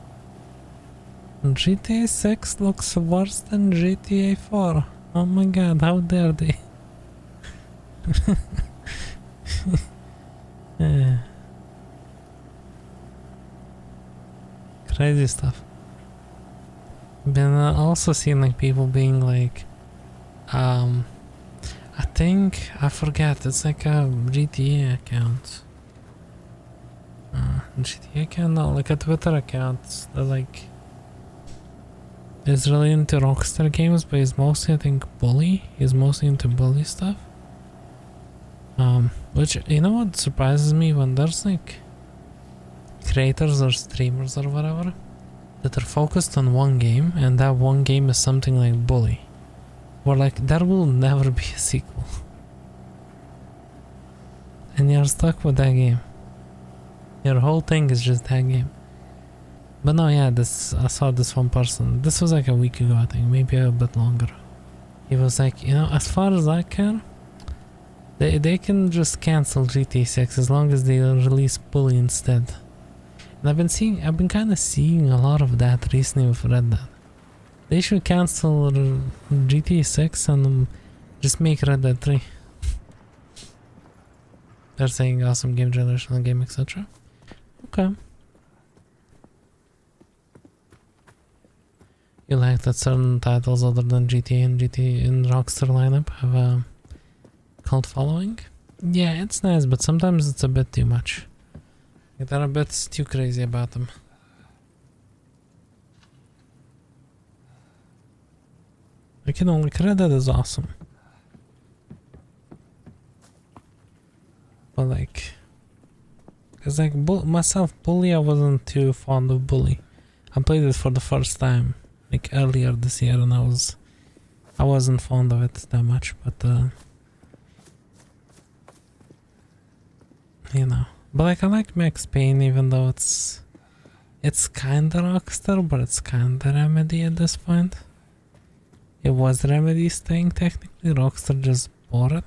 S3: GTA 6 looks worse than GTA 4. Oh my god, how dare they? Yeah. Crazy stuff. Been also seeing like people being like, I think, I forget, it's like a GTA account. GTA account? No, like a Twitter account that like is really into Rockstar games, but he's mostly, I think, bully. He's mostly into bully stuff. Which, you know what surprises me, when there's like creators or streamers or whatever that are focused on one game, and that one game is something like bully, where like there will never be a sequel and you're stuck with that game. Your whole thing is just that game. But no, yeah, I saw this one person, this was like a week ago, I think, maybe a bit longer. He was like, you know, as far as I care, they can just cancel GTA 6 as long as they release bully instead. And I've been kind of seeing a lot of that recently with Red Dead. They should cancel GTA 6 and just make Red Dead 3. They're saying awesome game generation game, etc. Okay. You like that certain titles other than GTA and Rockstar lineup have a cult following? Yeah, it's nice, but sometimes it's a bit too much. They're a bit too crazy about them. Like, you know, like Red Dead is awesome. But like, cause like myself, Bully, I wasn't too fond of Bully. I played it for the first time like earlier this year, and I wasn't fond of it that much. But you know. But like, I like Max Payne, even though it's kinda Rockstar, but it's kinda Remedy at this point. It was Remedy's thing technically, Rockstar just bought it.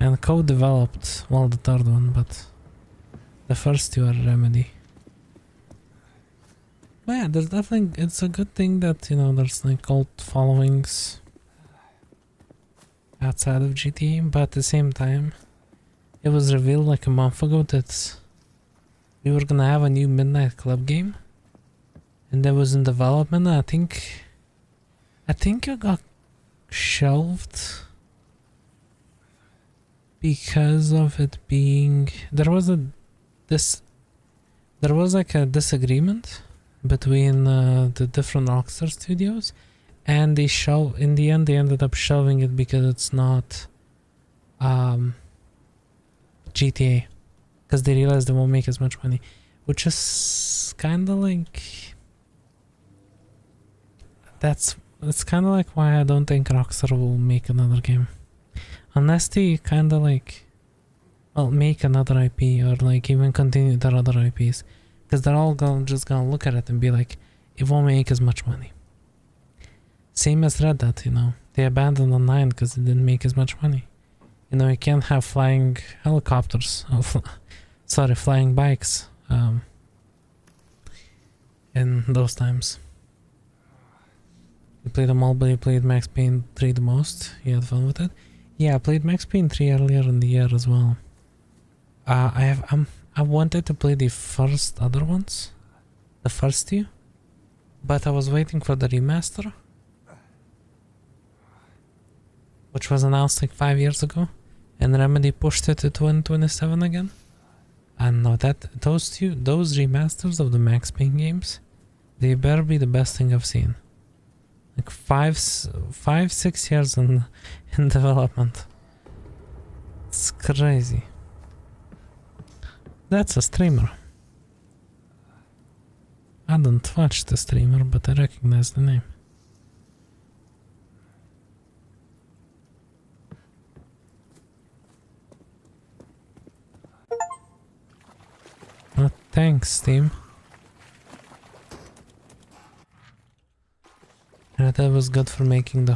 S3: And co-developed, well, the third one, but the first two are Remedy. But yeah, there's definitely, it's a good thing that, you know, there's like cult followings outside of GTA, but at the same time, it was revealed like a month ago that we were gonna have a new Midnight Club game, and that was in development. I think it got shelved because of it being there was like a disagreement between the different Rockstar studios, and in the end they ended up shelving it because it's not GTA, because they realize they won't make as much money, which is kind of like it's kind of like why I don't think Rockstar will make another game, unless they kind of like, well, make another IP or like even continue their other IPs, because they're all just gonna look at it and be like, it won't make as much money. Same as Red Dead, you know, they abandoned online because it didn't make as much money. You know, you can't have flying helicopters, sorry, flying bikes in those times. You played them all, but you played Max Payne 3 the most. You had fun with it. Yeah, I played Max Payne 3 earlier in the year as well. I wanted to play the first other ones, the first two, but I was waiting for the remaster, which was announced like 5 years ago, and Remedy pushed it to 2027 again. And no, those remasters of the Max Payne games, they better be the best thing I've seen. Like 5-6 years in development. It's crazy. That's a streamer. I don't watch the streamer, but I recognize the name. Thanks, Steam. That was good for making the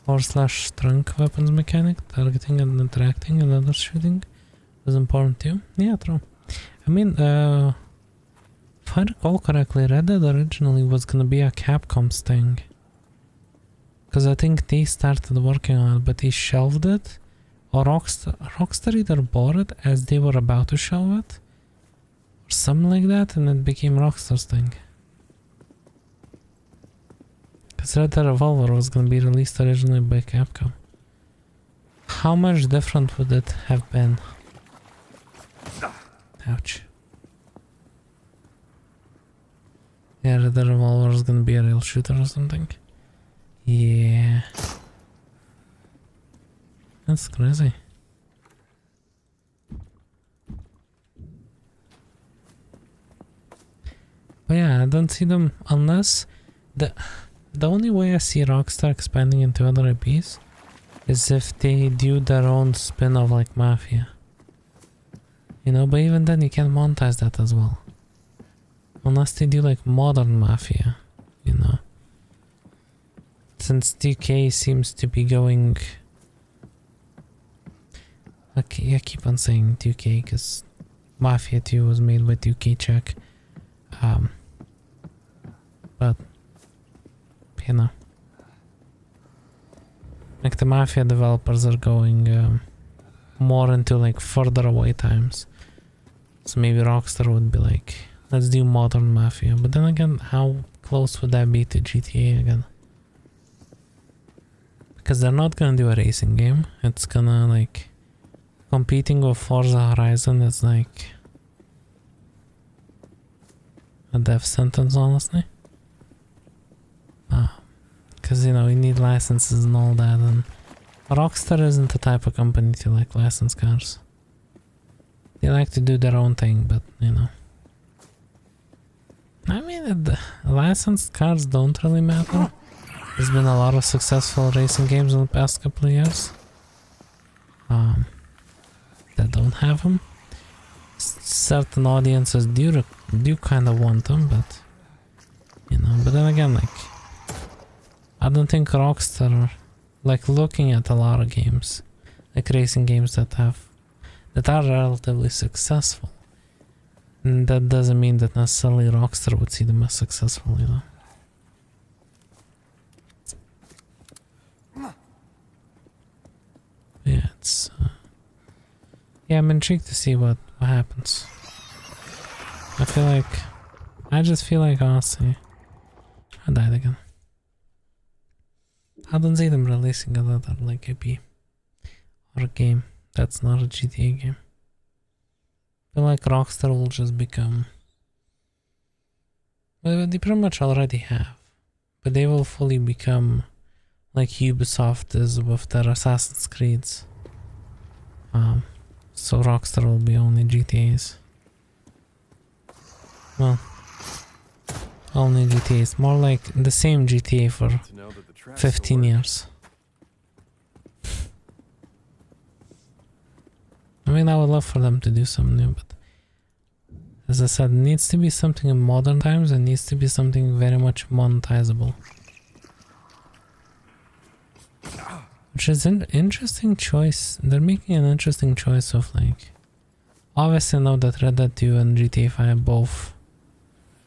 S3: horse/trunk weapons mechanic, targeting and interacting and other shooting was important too. Yeah, true. I mean, if I recall correctly, Red Dead originally was gonna be a Capcom's thing, because I think they started working on it, but they shelved it, or Rockstar either bought it as they were about to shelve it, or something like that, and it became Rockstar's thing. Because Red Dead Revolver was gonna be released originally by Capcom. How much different would it have been? Ouch. Yeah, Red Dead Revolver is gonna be a real shooter or something. Yeah. That's crazy. But yeah, I don't see them unless the only way I see Rockstar expanding into other IPs is if they do their own spin of like Mafia. You know, but even then you can't monetize that as well. Unless they do like modern Mafia, you know. Since 2K seems to be going... Okay, I keep on saying 2K because Mafia 2 was made with 2K check. But, you know. Like the Mafia developers are going more into like further away times. So maybe Rockstar would be like, let's do modern Mafia. But then again, how close would that be to GTA again? Because they're not gonna do a racing game. It's gonna like... Competing with Forza Horizon is like... a death sentence, honestly. Because, you know, you need licenses and all that, and Rockstar isn't the type of company to like license cars. They like to do their own thing, but, you know. I mean, the licensed cars don't really matter. There's been a lot of successful racing games in the past couple of years. That don't have them. Certain audiences do kind of want them, but you know. But then again, like I don't think Rockstar are like looking at a lot of games, like racing games that are relatively successful. And that doesn't mean that necessarily Rockstar would see them as successful, you know. Yeah, it's. Yeah, I'm intrigued to see what happens. I just feel like honestly, I died again. I don't see them releasing another like IP or a game that's not a GTA game. I feel like Rockstar will just become, well, they pretty much already have, but they will fully become like Ubisoft is with their Assassin's Creeds. So Rockstar will be only GTAs. Well, only GTAs. More like the same GTA for
S5: To know that the trap
S3: 15 years. I mean, I would love for them to do something new, but as I said, it needs to be something in modern times and needs to be something very much monetizable. Which is an interesting choice. They're making an interesting choice of like... Obviously I know that Red Dead 2 and GTA 5 both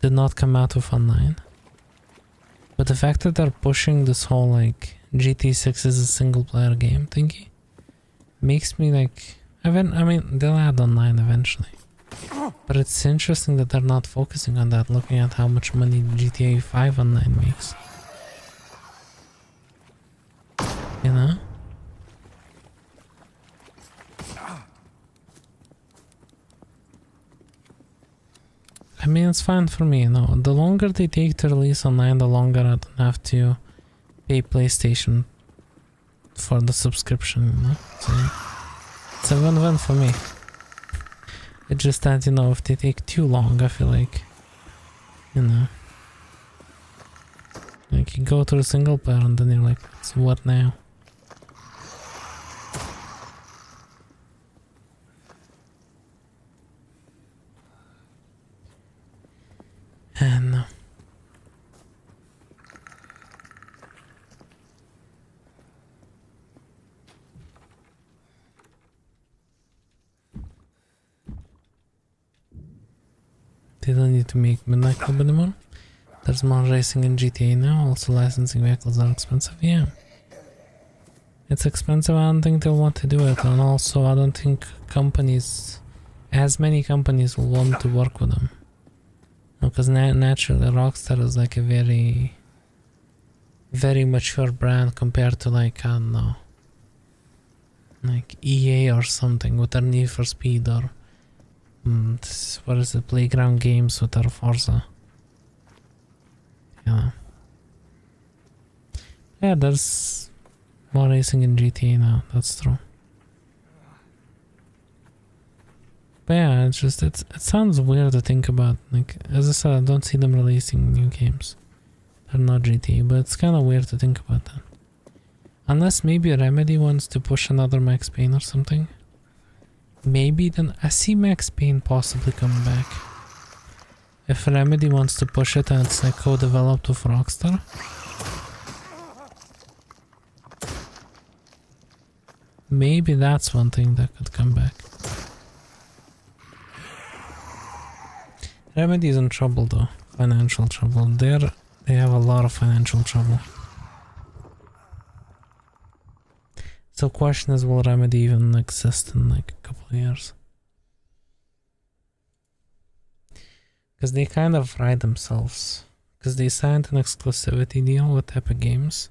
S3: did not come out with online. But the fact that they're pushing this whole like GTA 6 is a single player game thingy makes me like... I mean, they'll add online eventually. But it's interesting that they're not focusing on that, looking at how much money GTA 5 online makes. You know? I mean, it's fine for me, you know. The longer they take to release online, the longer I don't have to pay PlayStation for the subscription, you know? So, it's a win-win for me. It's just that, you know, if they take too long, I feel like, you know, like you go to a single player and then you're like, so what now? And they don't need to make Midnight Club anymore. There's more racing in GTA now. Also, licensing vehicles are expensive. Yeah, it's expensive. I don't think they'll want to do it, and also I don't think companies, as many companies, will want to work with them. Because naturally Rockstar is like a very mature brand compared to like, I don't know, like EA or something with their Need for Speed or what is it, Playground Games with their Forza. Yeah, there's more racing in GTA now, that's true. But yeah, it's just, it sounds weird to think about. Like, as I said, I don't see them releasing new games. They're not GTA, but it's kind of weird to think about that. Unless maybe Remedy wants to push another Max Payne or something. Maybe then I see Max Payne possibly coming back. If Remedy wants to push it and it's like co-developed with Rockstar. Maybe that's one thing that could come back. Remedy's in trouble though, financial trouble. They have a lot of financial trouble. So question is, will Remedy even exist in like a couple of years? Because they kind of fried themselves. Because they signed an exclusivity deal with Epic Games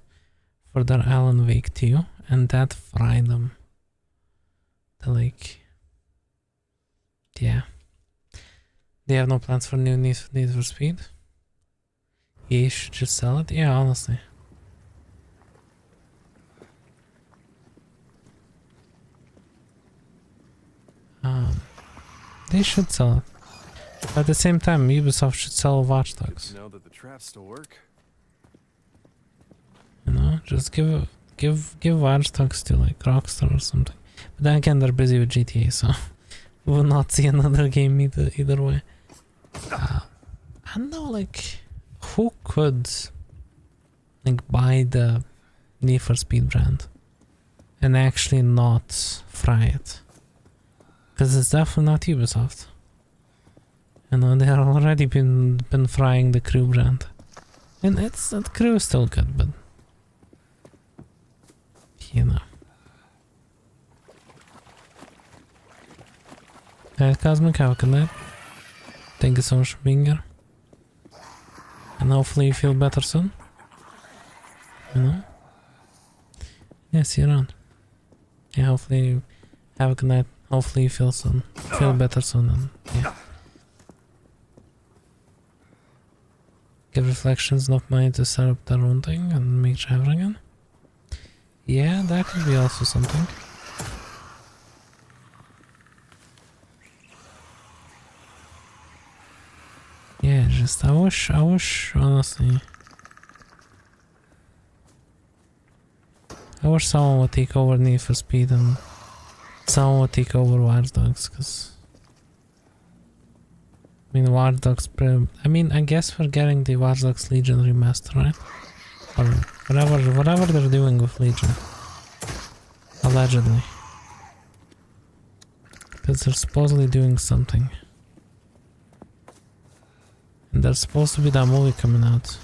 S3: for their Alan Wake 2, and that fried them. They're like, yeah. They have no plans for new Need for Speed. EA should just sell it. Yeah, honestly. They should sell it. But at the same time, Ubisoft should sell Watch Dogs.
S5: Know that the traps still work.
S3: You know, just give Watch Dogs to like Rockstar or something. But then again, they're busy with GTA, so we will not see another game either way. I don't know, like, who could like buy the Need for Speed brand and actually not fry it? Because it's definitely not Ubisoft. You know, they have already been frying the Crew brand, and that Crew is still good, but you know. Alright, Cosmic, have a good night. Thank you so much for being here. And hopefully you feel better soon. You know? Yeah, see you around. Yeah, hopefully you have a good night. Hopefully you feel better soon, and yeah. Give Reflections enough money to set up their own thing and make travel again. Yeah, that could be also something. Yeah, just I wish honestly, I wish someone would take over Need for Speed and someone would take over Watch Dogs, because I mean Watch Dogs, I mean I guess we're getting the Watch Dogs Legion remaster, right? Or whatever they're doing with Legion. Allegedly. Because they're supposedly doing something. And there's supposed to be that movie coming out.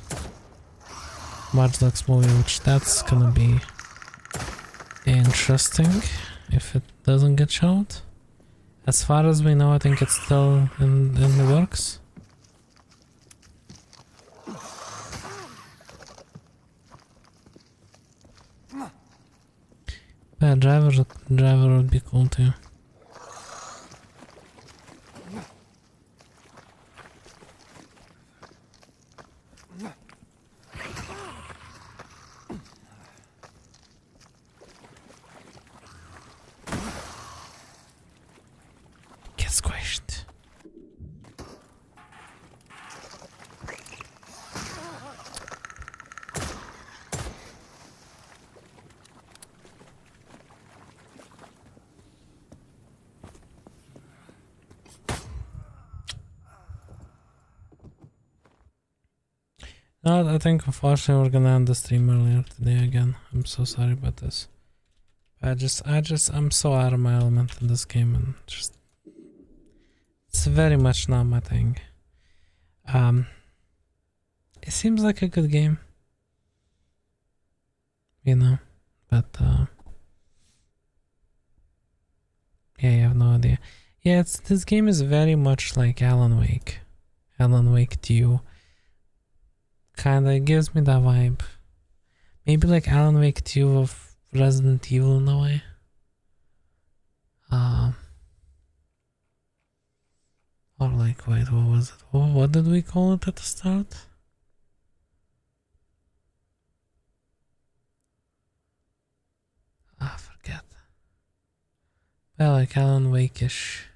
S3: Watch Dogs movie, which that's gonna be interesting if it doesn't get shot. As far as we know, I think it's still in the works. Yeah, driver would be cool too. Get squished. No, I think unfortunately we're gonna end the stream earlier today again. I'm so sorry about this. I'm so out of my element in this game, and just it's very much not my thing. It seems like a good game, you know, but yeah, you have no idea. Yeah, this game is very much like Alan Wake 2. Kinda gives me that vibe. Maybe like Alan Wake 2 of Resident Evil in a way. Or like, wait, what was it? What did we call it at the start? I forget. Well, like Alan Wake-ish.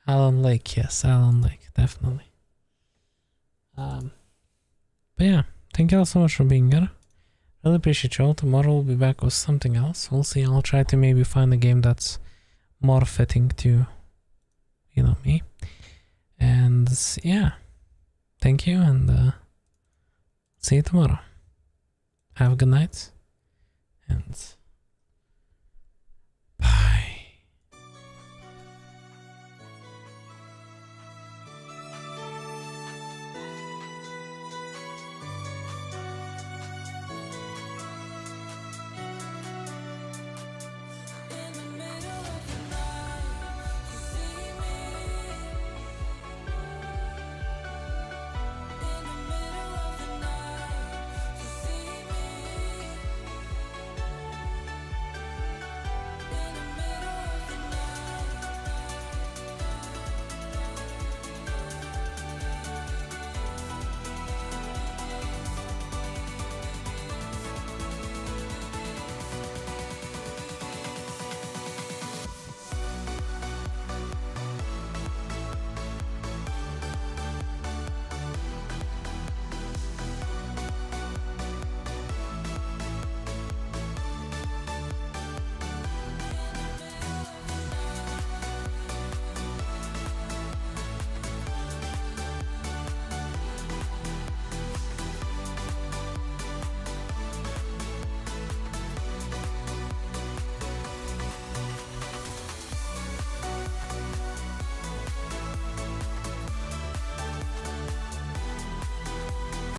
S3: Alan Lake, yes, Alan Lake, definitely. But yeah, thank you all so much for being here. Really appreciate you all. Tomorrow we'll be back with something else. We'll see. I'll try to maybe find a game that's more fitting to, you know, me. And yeah, thank you, and see you tomorrow. Have a good night, and